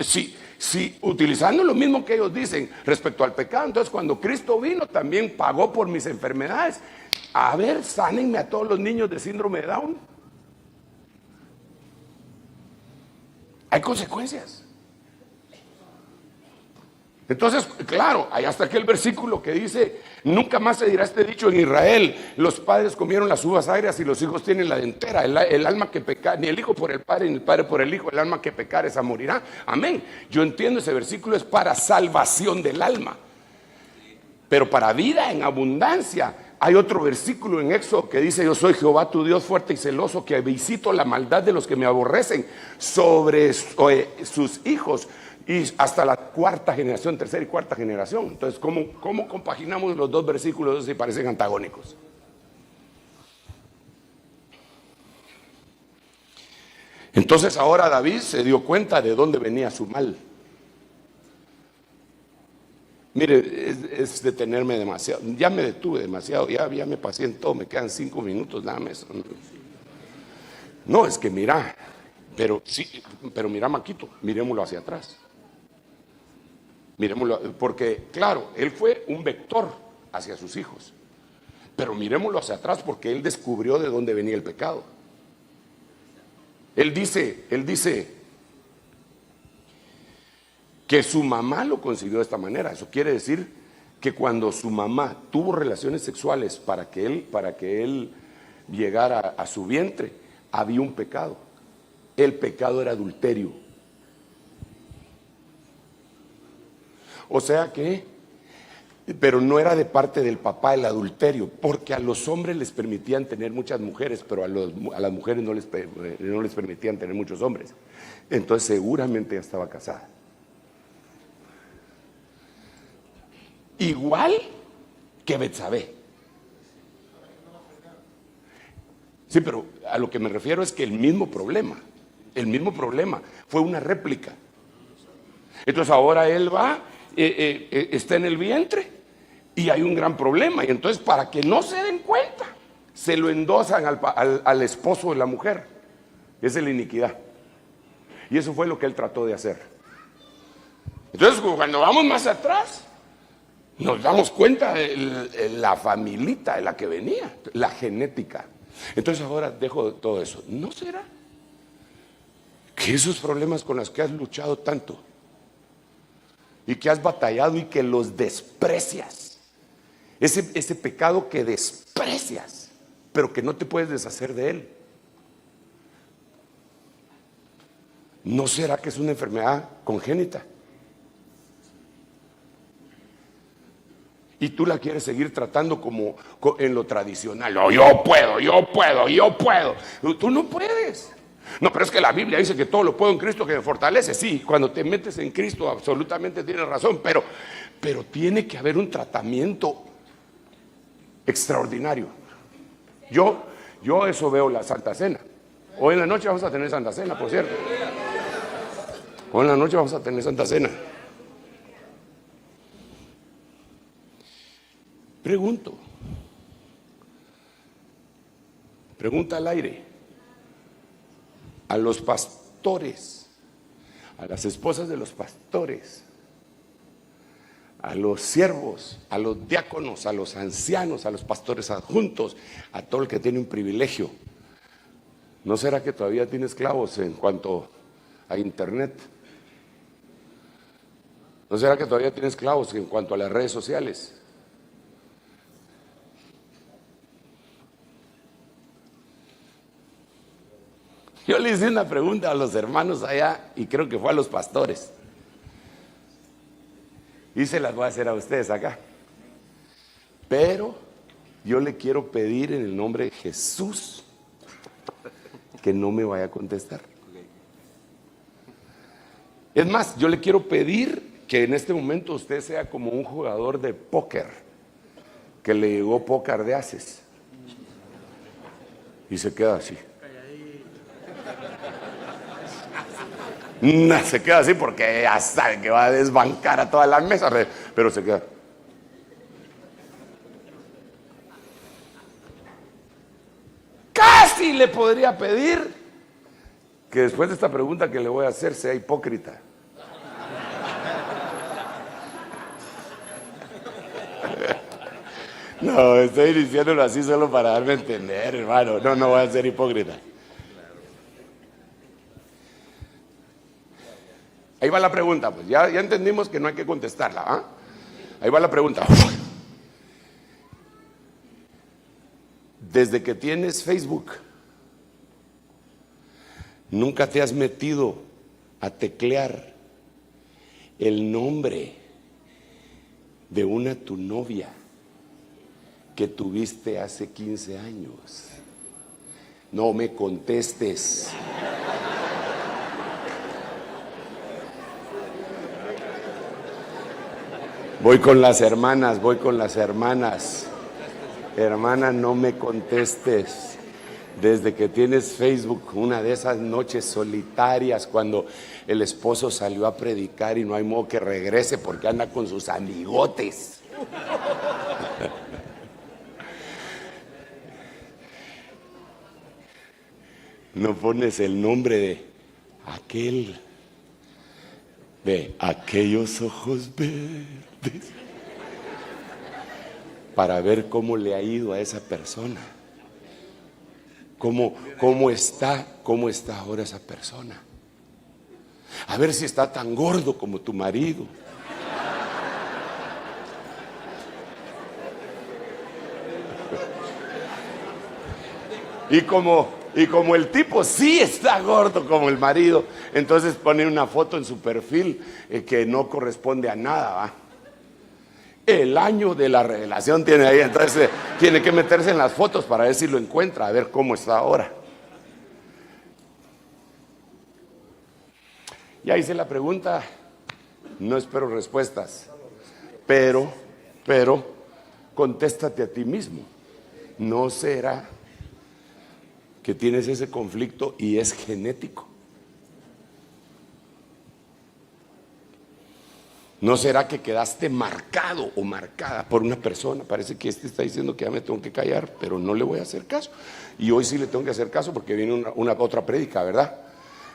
Si utilizando lo mismo que ellos dicen respecto al pecado, entonces cuando Cristo vino también pagó por mis enfermedades. A ver, sánenme a todos los niños de síndrome de Down. Hay consecuencias. Entonces, claro, hay hasta aquel versículo que dice: nunca más se dirá este dicho en Israel: los padres comieron las uvas agrias y los hijos tienen la dentera. El alma que peca, ni el hijo por el padre, ni el padre por el hijo, el alma que pecare esa morirá. Amén. Yo entiendo, ese versículo es para salvación del alma, pero para vida en abundancia. Hay otro versículo en Éxodo que dice: yo soy Jehová tu Dios fuerte y celoso, que visito la maldad de los que me aborrecen sobre sus hijos y hasta la 4ª generación, 3ª y 4ª generación. Entonces, ¿cómo compaginamos los dos versículos si parecen antagónicos? Entonces ahora David se dio cuenta de dónde venía su mal. Mire, es detenerme demasiado. Ya me detuve demasiado, ya me pasé en todo, me quedan 5 minutos, dame eso. No, es que mira, pero mira, Maquito, miremoslo hacia atrás. Miremoslo, porque claro, él fue un vector hacia sus hijos, pero miremoslo hacia atrás porque él descubrió de dónde venía el pecado. Él dice que su mamá lo concibió de esta manera. Eso quiere decir que cuando su mamá tuvo relaciones sexuales para que él llegara a su vientre, había un pecado. El pecado era adulterio. O sea que, pero no era de parte del papá el adulterio, porque a los hombres les permitían tener muchas mujeres, pero a las mujeres no les permitían tener muchos hombres. Entonces seguramente ya estaba casada. Igual que Betsabé. Sí, pero a lo que me refiero es que el mismo problema fue una réplica. Entonces ahora él va, está en el vientre y hay un gran problema. Y entonces, para que no se den cuenta, se lo endosan al esposo de la mujer. Esa es la iniquidad. Y eso fue lo que él trató de hacer. Entonces, cuando vamos más atrás, nos damos cuenta de la familita de la que venía, la genética. Entonces ahora dejo todo eso. ¿No será que esos problemas con los que has luchado tanto y que has batallado y que los desprecias, ese pecado que desprecias, pero que no te puedes deshacer de él, ¿no será que es una enfermedad congénita? Y tú la quieres seguir tratando como en lo tradicional. No, yo puedo. Tú no puedes. No, pero es que la Biblia dice que todo lo puedo en Cristo que me fortalece. Sí, cuando te metes en Cristo absolutamente tienes razón, pero tiene que haber un tratamiento extraordinario. Yo eso veo la Santa Cena. Hoy en la noche vamos a tener Santa Cena, por cierto. Hoy en la noche vamos a tener Santa Cena. Pregunta al aire, a los pastores, a las esposas de los pastores, a los siervos, a los diáconos, a los ancianos, a los pastores adjuntos, a todo el que tiene un privilegio. ¿No será que todavía tiene esclavos en cuanto a internet? ¿No será que todavía tiene esclavos en cuanto a las redes sociales? Yo le hice una pregunta a los hermanos allá y creo que fue a los pastores. Y se las voy a hacer a ustedes acá. Pero yo le quiero pedir en el nombre de Jesús que no me vaya a contestar. Es más, yo le quiero pedir que en este momento usted sea como un jugador de póker que le llegó póker de ases y se queda así. No, se queda así porque ya sabe que va a desbancar a todas las mesas, pero se queda. Casi le podría pedir que después de esta pregunta que le voy a hacer sea hipócrita. No, estoy diciéndolo así solo para darme a entender, hermano. No voy a ser hipócrita. Ahí va la pregunta, pues ya entendimos que no hay que contestarla, ¿ah? Ahí va la pregunta. Desde que tienes Facebook, ¿nunca te has metido a teclear el nombre de tu novia que tuviste hace 15 años? No me contestes. Voy con las hermanas. Hermana, no me contestes. Desde que tienes Facebook, una de esas noches solitarias cuando el esposo salió a predicar y no hay modo que regrese porque anda con sus amigotes. No pones el nombre de aquellos ojos verdes para ver cómo le ha ido a esa persona, cómo está ahora esa persona, a ver si está tan gordo como tu marido. Y como el tipo sí está gordo como el marido, entonces pone una foto en su perfil que no corresponde a nada, ¿va? El año de la revelación tiene ahí, entonces tiene que meterse en las fotos para ver si lo encuentra, a ver cómo está ahora. Ya hice la pregunta, no espero respuestas, pero contéstate a ti mismo. ¿No será que tienes ese conflicto y es genético? ¿No será que quedaste marcado o marcada por una persona? Parece que está diciendo que ya me tengo que callar, pero no le voy a hacer caso. Y hoy sí le tengo que hacer caso porque viene otra prédica, ¿verdad?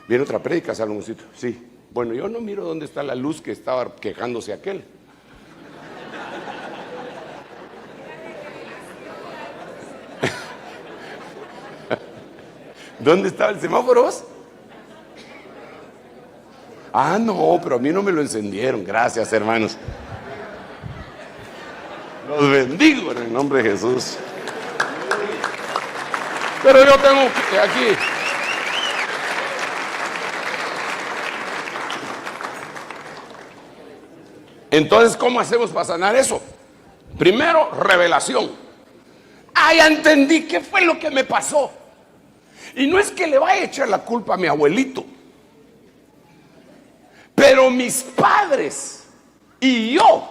Viene otra prédica, Salomoncito. Sí. Bueno, yo no miro dónde está la luz que estaba quejándose aquel. ¿Dónde estaba el semáforo vos? Ah, no, pero a mí no me lo encendieron. Gracias, hermanos. Los bendigo en el nombre de Jesús. Pero yo tengo aquí. Entonces, ¿cómo hacemos para sanar eso? Primero, revelación. Ah, ya entendí qué fue lo que me pasó. Y no es que le vaya a echar la culpa a mi abuelito, pero mis padres y yo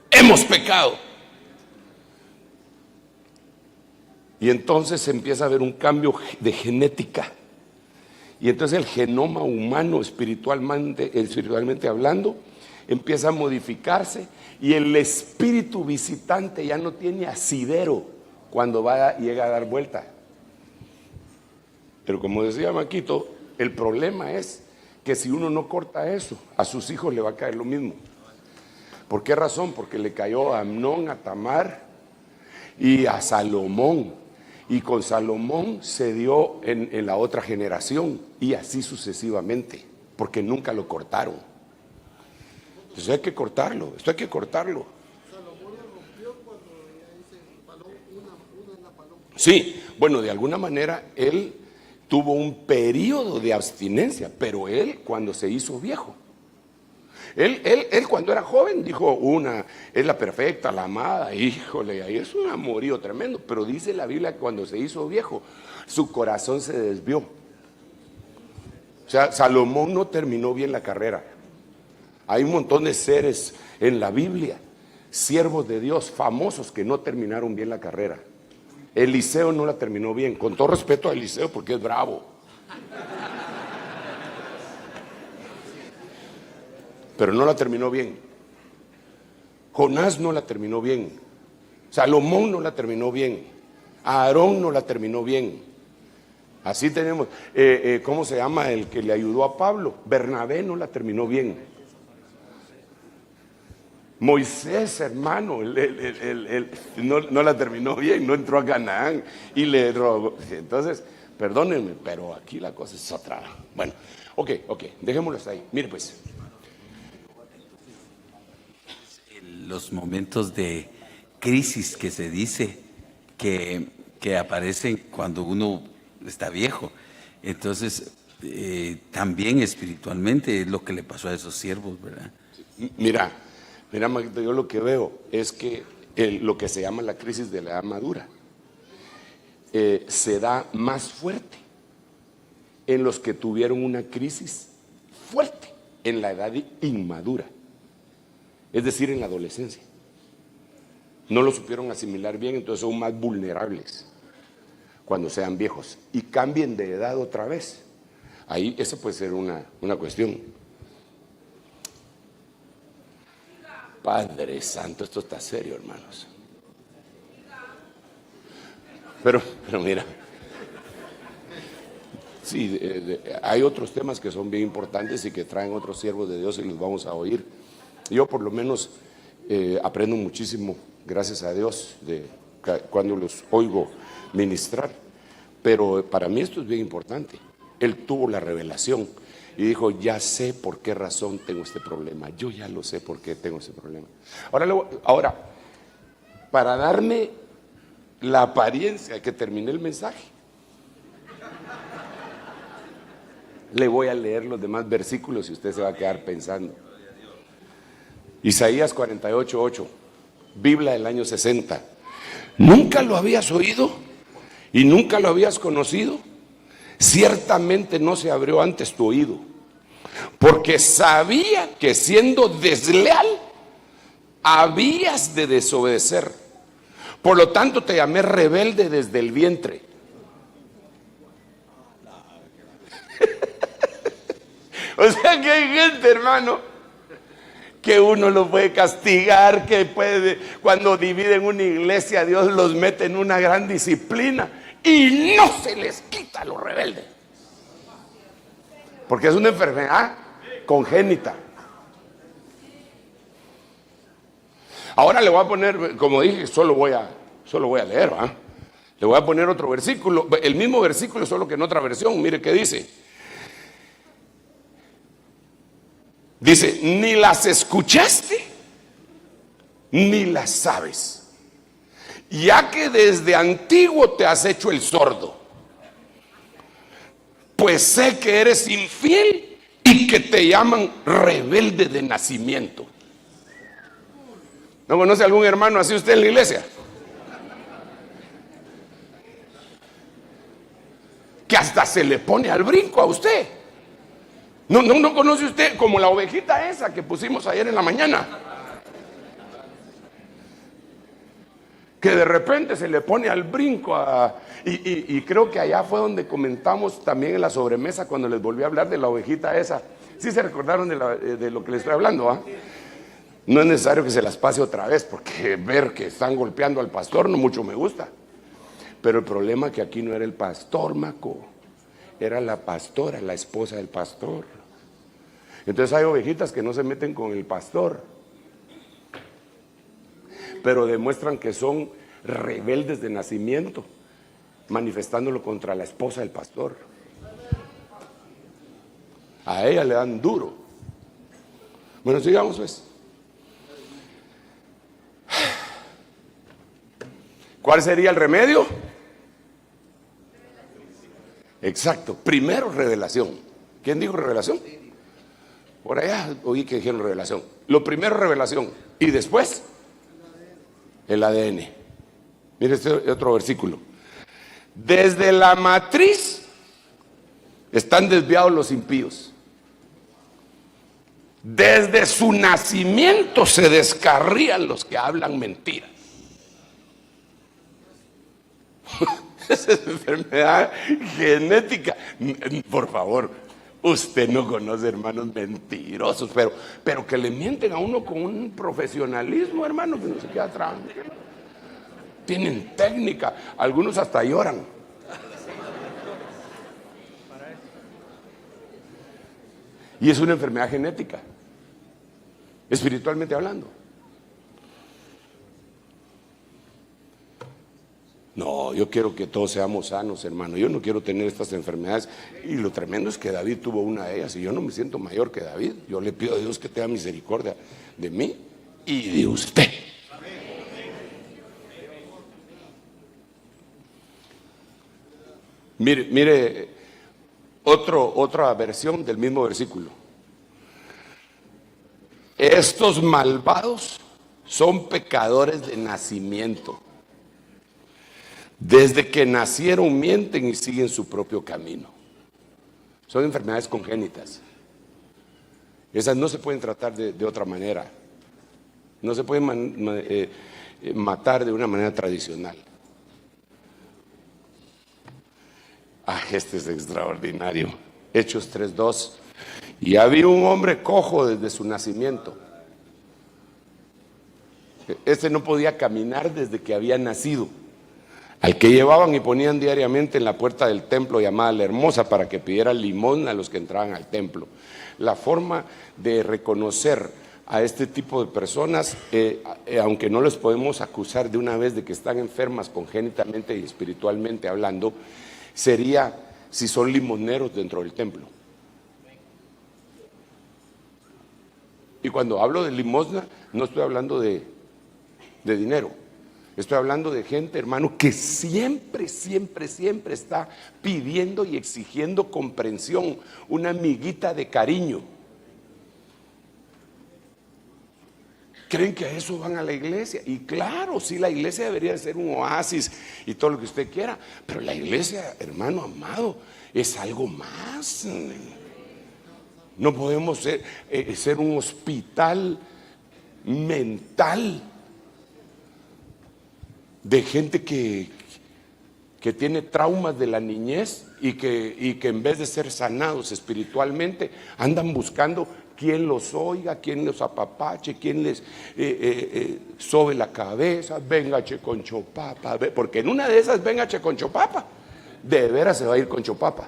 hemos pecado. Y entonces se empieza a ver un cambio de genética. Y entonces el genoma humano espiritualmente hablando empieza a modificarse, y el espíritu visitante ya no tiene asidero cuando llega a dar vuelta. Pero como decía Maquito, el problema es que si uno no corta eso, a sus hijos le va a caer lo mismo. ¿Por qué razón? Porque le cayó a Amnón, a Tamar y a Salomón. Y con Salomón se dio en la otra generación, y así sucesivamente, porque nunca lo cortaron. Entonces hay que cortarlo, esto hay que cortarlo. Sí, bueno, de alguna manera él tuvo un periodo de abstinencia, pero él cuando se hizo viejo, él cuando era joven dijo, una es la perfecta, la amada, híjole, ahí es un amorío tremendo. Pero dice la Biblia que cuando se hizo viejo, su corazón se desvió. O sea, Salomón no terminó bien la carrera. Hay un montón de seres en la Biblia, siervos de Dios, famosos, que no terminaron bien la carrera. Eliseo no la terminó bien, con todo respeto a Eliseo porque es bravo. Pero no la terminó bien. Jonás no la terminó bien. Salomón no la terminó bien. Aarón no la terminó bien. Así tenemos, ¿cómo se llama el que le ayudó a Pablo? Bernabé no la terminó bien. Moisés, hermano, no la terminó bien, no entró a Canaán y le robó. Entonces, perdónenme, pero aquí la cosa es otra. Bueno, ok, dejémoslo hasta ahí. Mire pues. Los momentos de crisis que se dice que aparecen cuando uno está viejo. Entonces, también espiritualmente es lo que le pasó a esos siervos, ¿verdad? Mira, Maguito, yo lo que veo es que lo que se llama la crisis de la edad madura se da más fuerte en los que tuvieron una crisis fuerte en la edad inmadura, es decir, en la adolescencia. No lo supieron asimilar bien, entonces son más vulnerables cuando sean viejos y cambien de edad otra vez. Ahí esa puede ser una cuestión. Padre Santo, esto está serio, hermanos. Pero mira, sí, hay otros temas que son bien importantes y que traen otros siervos de Dios y los vamos a oír. Yo por lo menos aprendo muchísimo, gracias a Dios, cuando los oigo ministrar. Pero para mí esto es bien importante. Él tuvo la revelación y dijo, ya sé por qué razón tengo este problema. Yo ya lo sé por qué tengo ese problema. Ahora, para darme la apariencia de que terminé el mensaje, le voy a leer los demás versículos y usted se va a quedar pensando. Isaías 48:8, Biblia del año 60. ¿Nunca lo habías oído y nunca lo habías conocido? Ciertamente no se abrió antes tu oído, porque sabía que siendo desleal habías de desobedecer. Por lo tanto te llamé rebelde desde el vientre. O sea que hay gente, hermano, que uno lo puede castigar, que puede, cuando dividen una iglesia, Dios los mete en una gran disciplina y no se les quita lo rebelde, porque es una enfermedad congénita. Ahora le voy a poner, como dije, solo voy a leer, ¿va? Le voy a poner otro versículo, el mismo versículo, solo que en otra versión. Mire qué dice. Dice, ni las escuchaste, ni las sabes, ya que desde antiguo te has hecho el sordo. Pues sé que eres infiel y que te llaman rebelde de nacimiento. ¿No conoce algún hermano así usted en la iglesia? Que hasta se le pone al brinco a usted. No conoce usted como la ovejita esa que pusimos ayer en la mañana, que de repente se le pone al brinco y creo que allá fue donde comentamos también en la sobremesa cuando les volví a hablar de la ovejita esa. ¿Sí se recordaron de lo que les estoy hablando? ¿Ah? No es necesario que se las pase otra vez, porque ver que están golpeando al pastor no mucho me gusta. Pero el problema es que aquí no era el pastor, Maco, era la pastora, la esposa del pastor. Entonces hay ovejitas que no se meten con el pastor, pero demuestran que son rebeldes de nacimiento, manifestándolo contra la esposa del pastor. A ella le dan duro. Bueno, sigamos pues. ¿Cuál sería el remedio? Exacto, primero revelación. ¿Quién dijo revelación? Por allá oí que dijeron revelación. Lo primero revelación y después el ADN. Mire este otro versículo. Desde la matriz están desviados los impíos. Desde su nacimiento se descarrían los que hablan mentiras. Esa es enfermedad genética. Por favor, usted no conoce hermanos mentirosos, pero que le mienten a uno con un profesionalismo, hermano, que no se queda tranquilo. Tienen técnica, algunos hasta lloran. Y es una enfermedad genética, espiritualmente hablando. No, yo quiero que todos seamos sanos, hermano. Yo no quiero tener estas enfermedades. Y lo tremendo es que David tuvo una de ellas y yo no me siento mayor que David. Yo le pido a Dios que tenga misericordia de mí y de usted. Mire otra versión del mismo versículo. Estos malvados son pecadores de nacimiento. Desde que nacieron mienten y siguen su propio camino. Son enfermedades congénitas. Esas no se pueden tratar de otra manera. No se pueden matar de una manera tradicional. Este es extraordinario. Hechos 3:2. Y había un hombre cojo desde su nacimiento. Este no podía caminar desde que había nacido. Al que llevaban y ponían diariamente en la puerta del templo llamada La Hermosa para que pidiera limosna a los que entraban al templo. La forma de reconocer a este tipo de personas, aunque no les podemos acusar de una vez de que están enfermas congénitamente y espiritualmente hablando, sería si son limoneros dentro del templo. Y cuando hablo de limosna, no estoy hablando de dinero. Estoy hablando de gente, hermano, que siempre está pidiendo y exigiendo comprensión, una miguita de cariño. ¿Creen que a eso van a la iglesia? Y claro, sí, la iglesia debería ser un oasis y todo lo que usted quiera, pero la iglesia, hermano amado, es algo más. No podemos ser un hospital mental de gente que tiene traumas de la niñez y que en vez de ser sanados espiritualmente andan buscando quién los oiga, quién los apapache, quién les sobe la cabeza, venga che concho papa, porque en una de esas venga che concho papa, de veras se va a ir concho papa.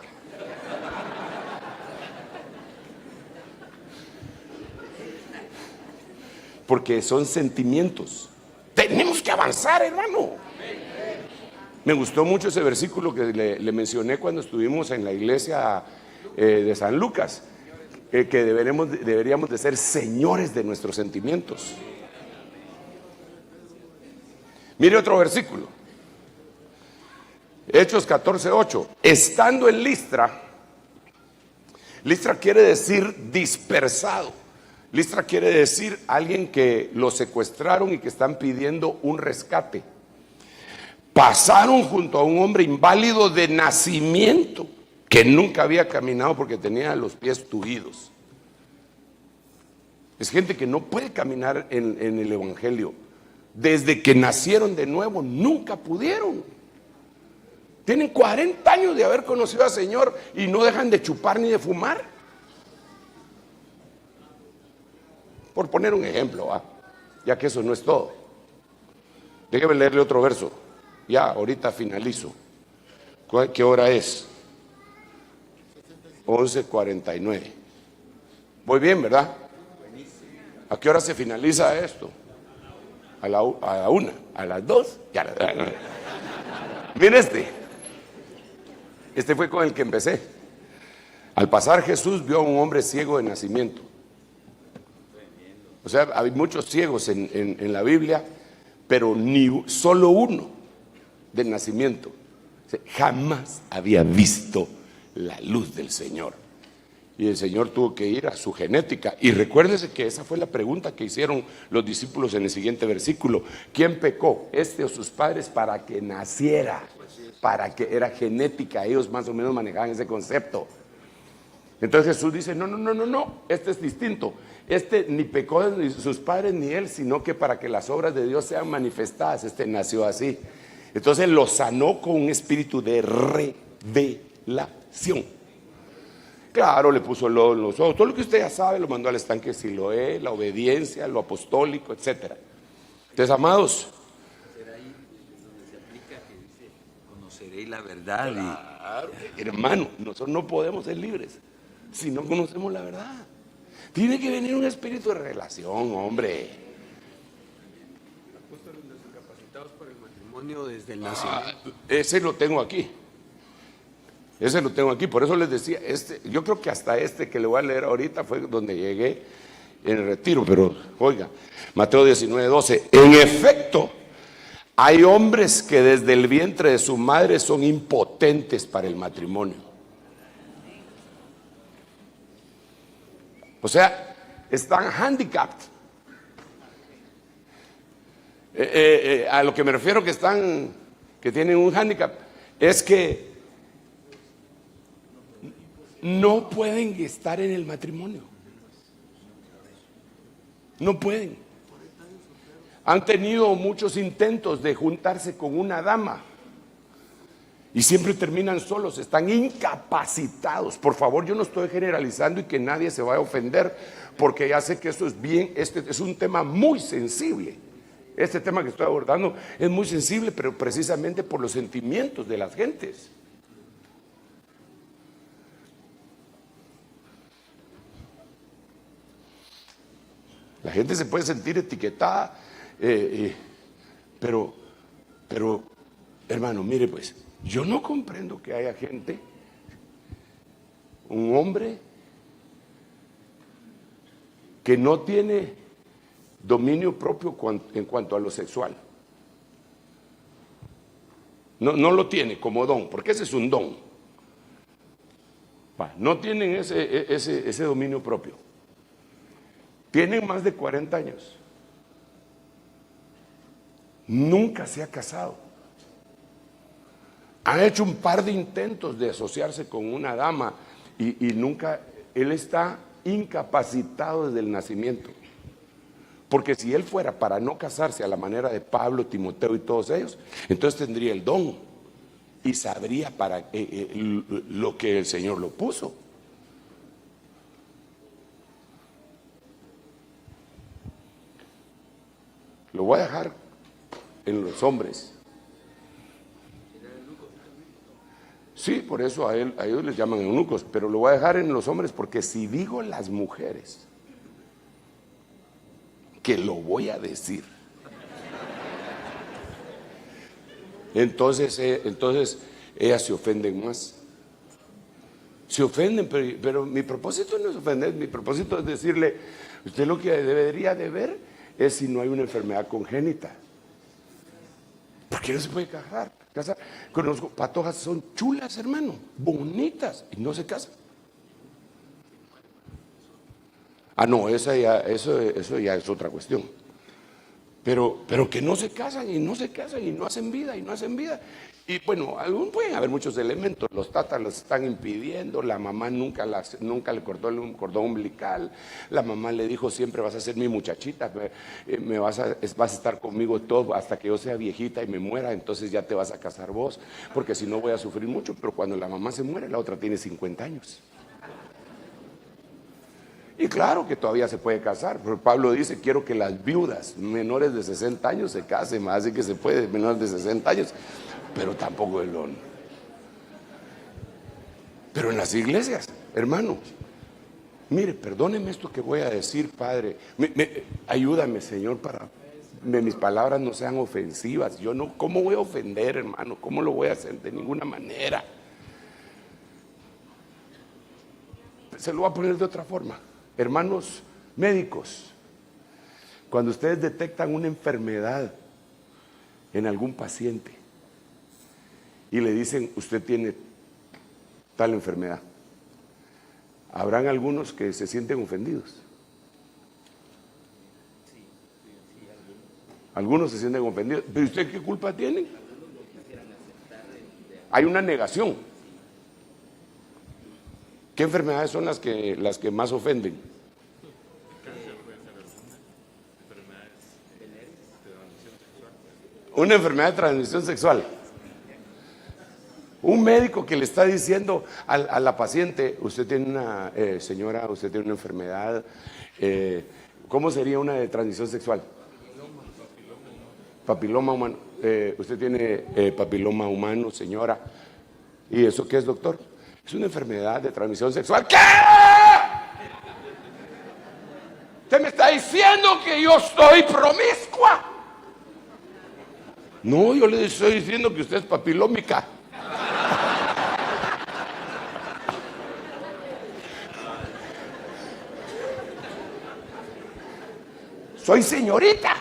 Porque son sentimientos. Tenemos que avanzar, hermano. Me gustó mucho ese versículo que le mencioné cuando estuvimos en la iglesia de San Lucas, que deberíamos de ser señores de nuestros sentimientos. Mire otro versículo, Hechos 14:8. Estando en Listra, Listra quiere decir dispersado. Listra quiere decir alguien que lo secuestraron y que están pidiendo un rescate. Pasaron junto a un hombre inválido de nacimiento, que nunca había caminado porque tenía los pies tuidos. Es gente que no puede caminar en el evangelio. Desde que nacieron de nuevo, nunca pudieron. Tienen 40 años de haber conocido al Señor y no dejan de chupar ni de fumar. Por poner un ejemplo, ya que eso no es todo. Déjeme leerle otro verso. Ya, ahorita finalizo. ¿Qué hora es? 11:49. Voy bien, ¿verdad? ¿A qué hora se finaliza esto? A la 1, a las 2. Ya. Miren este fue con el que empecé. Al pasar Jesús vio a un hombre ciego de nacimiento. O sea, hay muchos ciegos en la Biblia, pero ni solo uno del nacimiento. O sea, jamás había visto la luz del Señor. Y el Señor tuvo que ir a su genética. Y recuérdese que esa fue la pregunta que hicieron los discípulos en el siguiente versículo. ¿Quién pecó, este o sus padres, para que naciera? Para que era genética. Ellos más o menos manejaban ese concepto. Entonces Jesús dice, no, este es distinto. Este ni pecó ni sus padres ni él, sino que para que las obras de Dios sean manifestadas, este nació así. Entonces lo sanó con un espíritu de revelación. Claro, le puso los ojos, todo lo que usted ya sabe, lo mandó al estanque de Siloé, la obediencia, lo apostólico, etc. Entonces, amados, Ahí donde se aplica que dice, conoceréis la verdad. Claro, hermano, nosotros no podemos ser libres si no conocemos la verdad. Tiene que venir un espíritu de revelación, hombre. Capacitados para el matrimonio desde el nacimiento. Ese lo tengo aquí. Ese lo tengo aquí, por eso les decía, yo creo que hasta que le voy a leer ahorita fue donde llegué en el retiro, pero oiga, Mateo 19:12, en efecto, hay hombres que desde el vientre de su madre son impotentes para el matrimonio. O sea, están handicapped. A lo que me refiero que tienen un handicap, es que no pueden estar en el matrimonio. No pueden. Han tenido muchos intentos de juntarse con una dama y siempre terminan solos, están incapacitados. Por favor, yo no estoy generalizando y que nadie se vaya a ofender, porque ya sé que esto es este es un tema muy sensible. Este tema que estoy abordando es muy sensible, pero precisamente por los sentimientos de las gentes. La gente se puede sentir etiquetada, pero, hermano, mire pues, yo no comprendo que haya gente, un hombre, que no tiene dominio propio en cuanto a lo sexual. No lo tiene como don, porque ese es un don. No tienen ese dominio propio. Tienen más de 40 años. Nunca se ha casado. Ha hecho un par de intentos de asociarse con una dama y nunca, él está incapacitado desde el nacimiento. Porque si él fuera para no casarse a la manera de Pablo, Timoteo y todos ellos, entonces tendría el don y sabría para lo que el Señor lo puso. Lo voy a dejar en los hombres. Sí, por eso a ellos les llaman eunucos, pero lo voy a dejar en los hombres porque si digo las mujeres, que lo voy a decir, Entonces ellas se ofenden más. Se ofenden, pero mi propósito no es ofender, mi propósito es decirle, usted lo que debería de ver es si no hay una enfermedad congénita. ¿Por qué no se puede casar? Conozco patojas, son chulas, hermano, bonitas, y no se casan. Ah, no, eso ya es otra cuestión. Pero que no se casan y no se casan y no hacen vida y no hacen vida. Y bueno, pueden haber muchos elementos. Los tatas los están impidiendo. La mamá nunca le cortó el cordón umbilical. La mamá le dijo, siempre vas a ser mi muchachita. Vas a estar conmigo todo hasta que yo sea viejita y me muera. Entonces ya te vas a casar vos. Porque si no voy a sufrir mucho. Pero cuando la mamá se muere, la otra tiene 50 años. Y claro que todavía se puede casar, pero Pablo dice, quiero que las viudas menores de 60 años se casen, más así que se puede, menores de 60 años, pero tampoco el don. Pero en las iglesias, hermano, mire, perdóneme esto que voy a decir, Padre, ayúdame, Señor, para que mis palabras no sean ofensivas. ¿Cómo voy a ofender, hermano? ¿Cómo lo voy a hacer? De ninguna manera. Se lo voy a poner de otra forma. Hermanos médicos, cuando ustedes detectan una enfermedad en algún paciente y le dicen, usted tiene tal enfermedad, habrán algunos que se sienten ofendidos. Algunos se sienten ofendidos. ¿Pero usted qué culpa tiene? Hay una negación. ¿Qué enfermedades son las que más ofenden? Una enfermedad de transmisión sexual. Un médico que le está diciendo a la paciente, usted tiene señora, usted tiene una enfermedad, ¿cómo sería una de transmisión sexual? Papiloma humano. Usted tiene papiloma humano, señora. ¿Y eso qué es, doctor? Es una enfermedad de transmisión sexual. ¿Qué? Usted me está diciendo que yo estoy promiscua. No, yo le estoy diciendo que usted es papilómica. Soy señorita.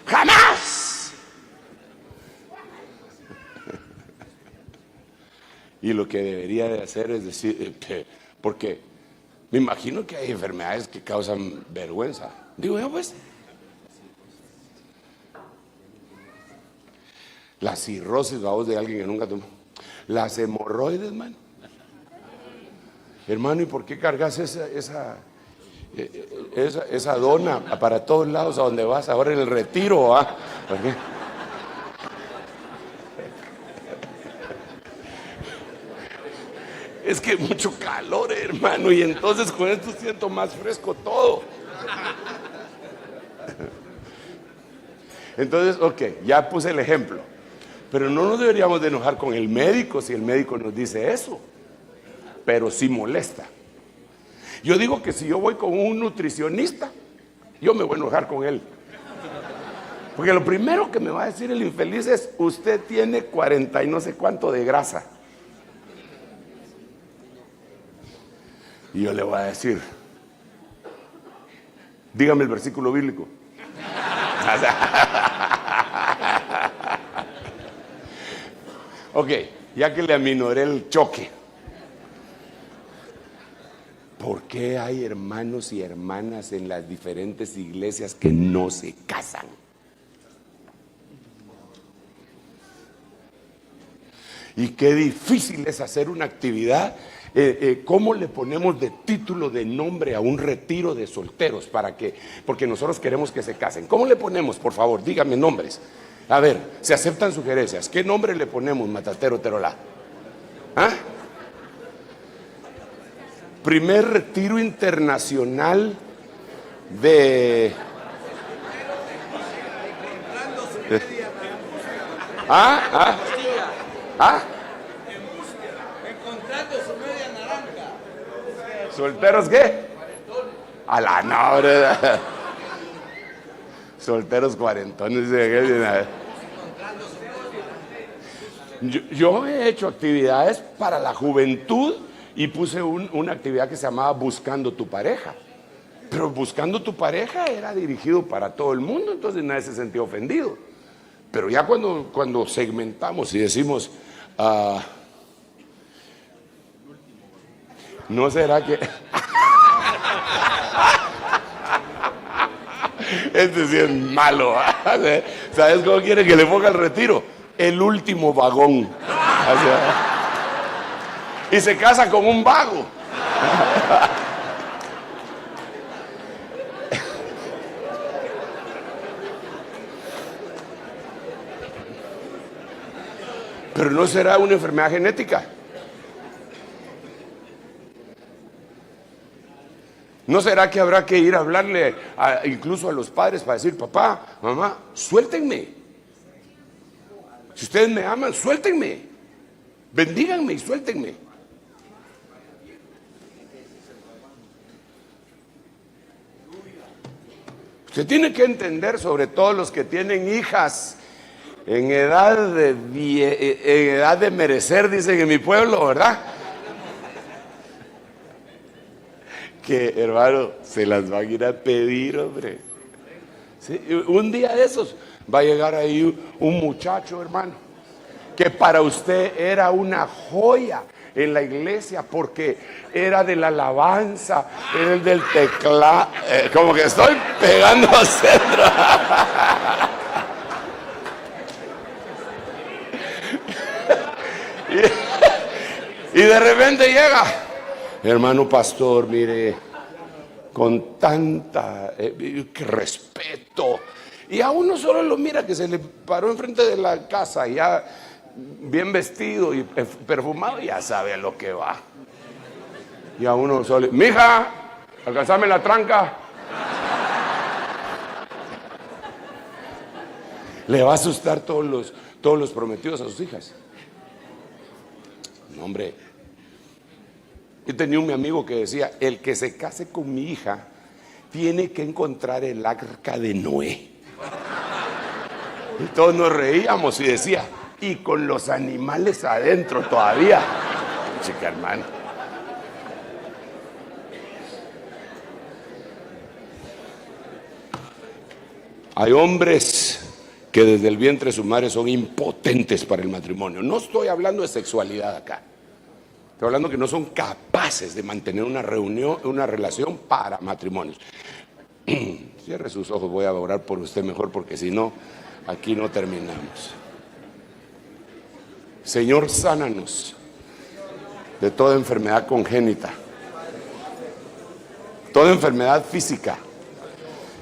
Jamás. Y lo que debería de hacer es decir, porque me imagino que hay enfermedades que causan vergüenza. Digo yo, pues. La cirrosis, vamos, de alguien que nunca tomó. Las hemorroides, hermano. Hermano, ¿y por qué cargas esa dona para todos lados a donde vas? Ahora en el retiro, ¿ah? ¿Por qué? Es que mucho calor, hermano, y entonces con esto siento más fresco todo. Entonces, ok, ya puse el ejemplo. Pero no nos deberíamos de enojar con el médico si el médico nos dice eso. Pero sí molesta. Yo digo que si yo voy con un nutricionista, yo me voy a enojar con él. Porque lo primero que me va a decir el infeliz es, usted tiene 40 y no sé cuánto de grasa. Y yo le voy a decir, dígame el versículo bíblico. Ok, ya que le aminoré el choque. ¿Por qué hay hermanos y hermanas en las diferentes iglesias que no se casan? Y qué difícil es hacer una actividad. ¿Cómo le ponemos de título, de nombre a un retiro de solteros? Porque nosotros queremos que se casen. ¿Cómo le ponemos, por favor? Dígame nombres. A ver, se aceptan sugerencias. ¿Qué nombre le ponemos, Matatero Terolá? ¿Ah? Primer retiro internacional de... ¿Solteros qué? A la no, ¿verdad? Solteros cuarentones. Yo he hecho actividades para la juventud y puse una actividad que se llamaba Buscando tu pareja. Pero Buscando tu pareja era dirigido para todo el mundo, entonces nadie se sentía ofendido. Pero ya cuando segmentamos y decimos, ¿no será que...? Este sí es malo. ¿Sabes cómo quiere que le ponga el retiro? El último vagón. Y se casa con un vago. Pero no será una enfermedad genética. ¿No será que habrá que ir a hablarle incluso a los padres para decir, papá, mamá, suéltenme? Si ustedes me aman, suéltenme. Bendíganme y suéltenme. Usted tiene que entender, sobre todo los que tienen hijas en edad de merecer, dicen en mi pueblo, ¿verdad? Que, hermano, se las van a ir a pedir, hombre. ¿Sí? Un día de esos va a llegar ahí un muchacho, hermano, que para usted era una joya en la iglesia porque era de la alabanza, era el del teclado, como que estoy pegando a centro. Y de repente llega, hermano pastor, mire, con tanta respeto, y a uno solo lo mira que se le paró enfrente de la casa, ya bien vestido y perfumado, ya sabe a lo que va. Y a uno solo, mija, alcanzame la tranca. Le va a asustar todos los prometidos a sus hijas. No, hombre. Yo tenía un amigo que decía, el que se case con mi hija tiene que encontrar el arca de Noé. Y todos nos reíamos y decía, y con los animales adentro todavía. Chica, hermano. Hay hombres que desde el vientre de su madre son impotentes para el matrimonio. No estoy hablando de sexualidad acá. Estoy hablando que no son capaces de mantener una relación para matrimonios. Cierre sus ojos, voy a orar por usted mejor porque si no, aquí no terminamos. Señor, sánanos de toda enfermedad congénita, toda enfermedad física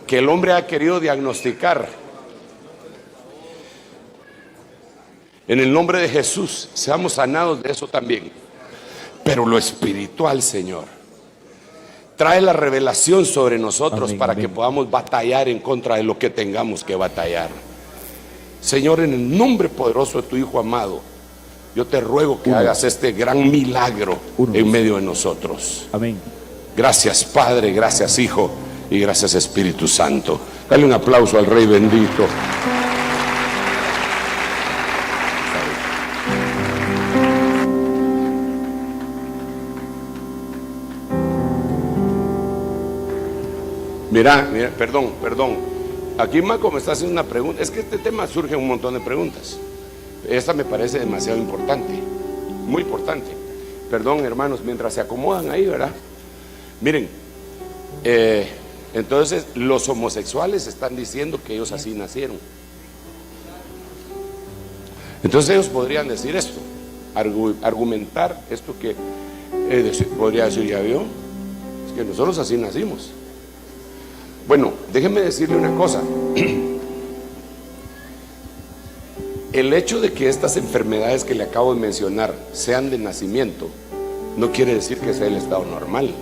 que el hombre ha querido diagnosticar. En el nombre de Jesús, seamos sanados de eso también. Pero lo espiritual, Señor, trae la revelación sobre nosotros para que podamos batallar en contra de lo que tengamos que batallar. Señor, en el nombre poderoso de tu Hijo amado, yo te ruego que hagas este gran milagro en medio de nosotros. Amén. Gracias, Padre, gracias, Hijo, y gracias, Espíritu Santo. Dale un aplauso al Rey bendito. Mira, perdón. Aquí Marco me está haciendo una pregunta. Es que este tema surge un montón de preguntas. Esta me parece demasiado importante, muy importante. Perdón, hermanos, mientras se acomodan ahí, ¿verdad? Miren, entonces los homosexuales están diciendo que ellos así nacieron. Entonces ellos podrían decir esto, argumentar esto que podría decir, ya vio, es que nosotros así nacimos. Bueno, déjenme decirle una cosa. El hecho de que estas enfermedades que le acabo de mencionar sean de nacimiento, no quiere decir que sea el estado normal,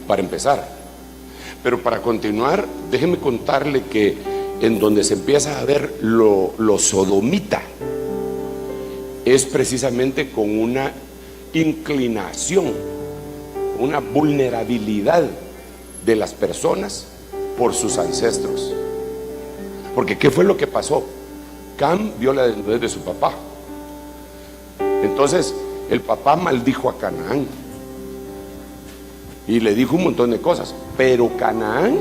para empezar. Pero para continuar, déjeme contarle que en donde se empieza a ver lo sodomita, es precisamente con una inclinación, una vulnerabilidad de las personas por sus ancestros. Porque ¿qué fue lo que pasó? Cam vio la desnudez de su papá. Entonces el papá maldijo a Canaán y le dijo un montón de cosas. Pero Canaán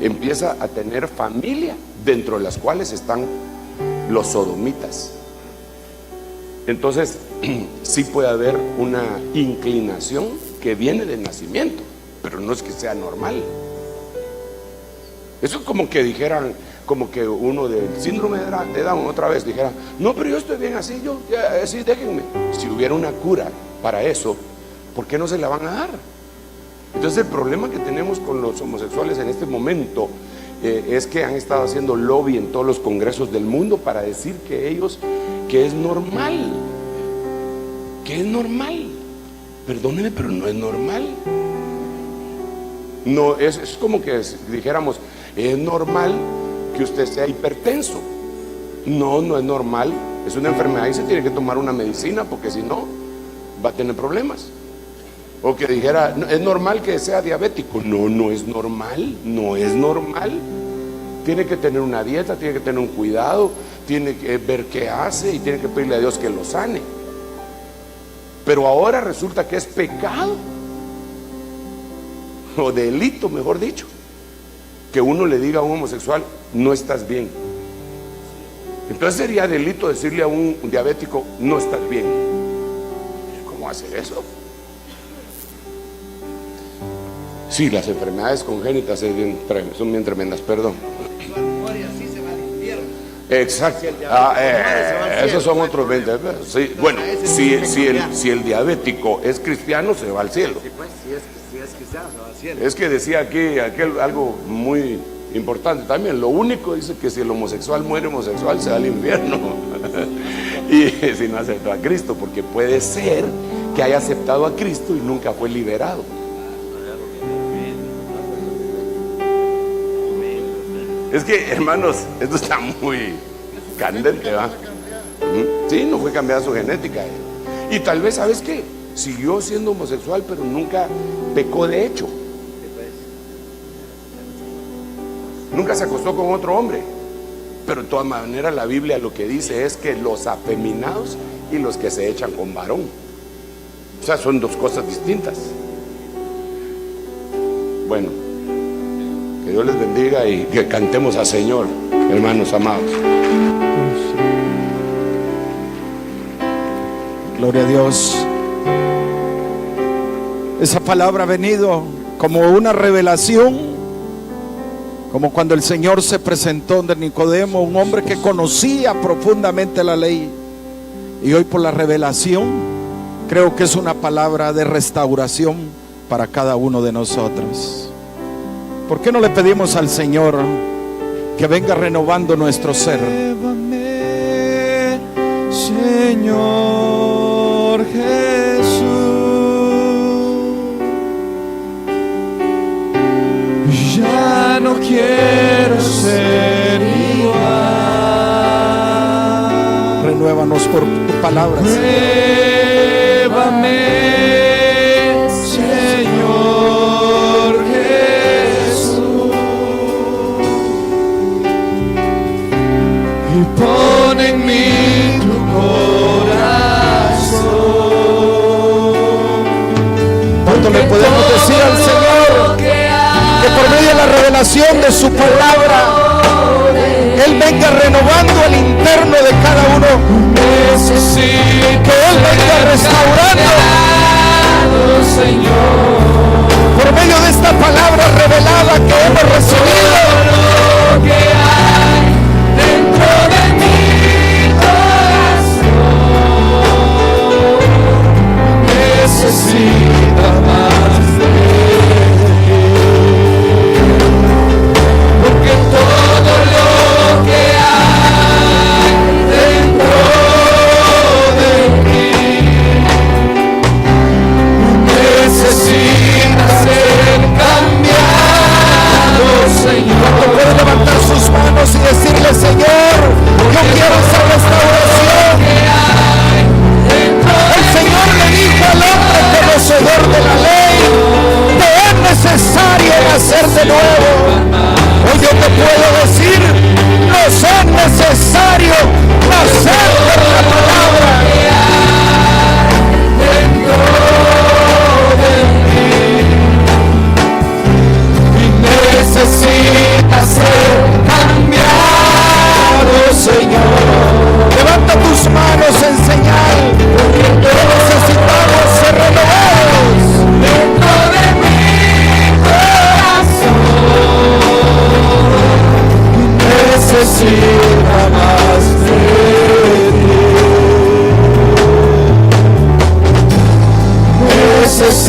empieza a tener familia, dentro de las cuales están los sodomitas. Entonces sí puede haber una inclinación que viene del nacimiento, pero no es que sea normal. Eso es como que dijeran, como que uno del síndrome de Down otra vez dijera: no, pero yo estoy bien así, yo ya, así déjenme. Si hubiera una cura para eso, ¿por qué no se la van a dar? Entonces el problema que tenemos con los homosexuales en este momento es que han estado haciendo lobby en todos los congresos del mundo para decir que ellos, que es normal, que es normal. Perdóneme, pero no es normal. No, es como que dijéramos: es normal que usted sea hipertenso. No, no es normal. Es una enfermedad y se tiene que tomar una medicina, porque si no va a tener problemas. O que dijera: es normal que sea diabético. No, no es normal. No es normal. Tiene que tener una dieta, tiene que tener un cuidado, tiene que ver qué hace y tiene que pedirle a Dios que lo sane. Pero ahora resulta que es pecado, o delito, mejor dicho, que uno le diga a un homosexual: no estás bien. Entonces sería delito decirle a un diabético: no estás bien. ¿Cómo hacer eso? Sí, las enfermedades congénitas son bien tremendas, perdón. Exacto. Esos son otros 20. Sí, bueno, si el diabético es cristiano, se va al cielo. Si es cristiano, se va al cielo. Es que decía aquí algo muy importante también. Lo único, dice, que si el homosexual muere homosexual, se va al infierno. Y si no aceptó a Cristo, porque puede ser que haya aceptado a Cristo y nunca fue liberado. Es que, hermanos, esto está muy candente, ¿va? Sí, no fue cambiada su genética. Y tal vez, ¿sabes qué? Siguió siendo homosexual, pero nunca pecó de hecho. Nunca se acostó con otro hombre. Pero de todas maneras la Biblia lo que dice es que los afeminados y los que se echan con varón, o sea, son dos cosas distintas. Bueno, que Dios les bendiga y que cantemos al Señor, hermanos amados. Gloria a Dios. Esa palabra ha venido como una revelación, como cuando el Señor se presentó ante Nicodemo, un hombre que conocía profundamente la ley, y hoy por la revelación creo que es una palabra de restauración para cada uno de nosotros. ¿Por qué no le pedimos al Señor que venga renovando nuestro ser? Llévame, Señor Jesús, ya no quiero ser igual. Renuévanos por tu palabra. Llévame, Señor Jesús, y pon en mí tu corazón. ¿Cuánto le podemos decir al Señor que por medio de la revelación de su palabra Él venga renovando el interno de cada uno? Que Él venga restaurando, Señor, por medio de esta palabra revelada que hemos recibido. Que hay dentro de mi corazón necesita más de ti, porque todo lo que hay dentro de mí necesita ser cambiado, Señor.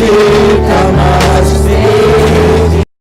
necesita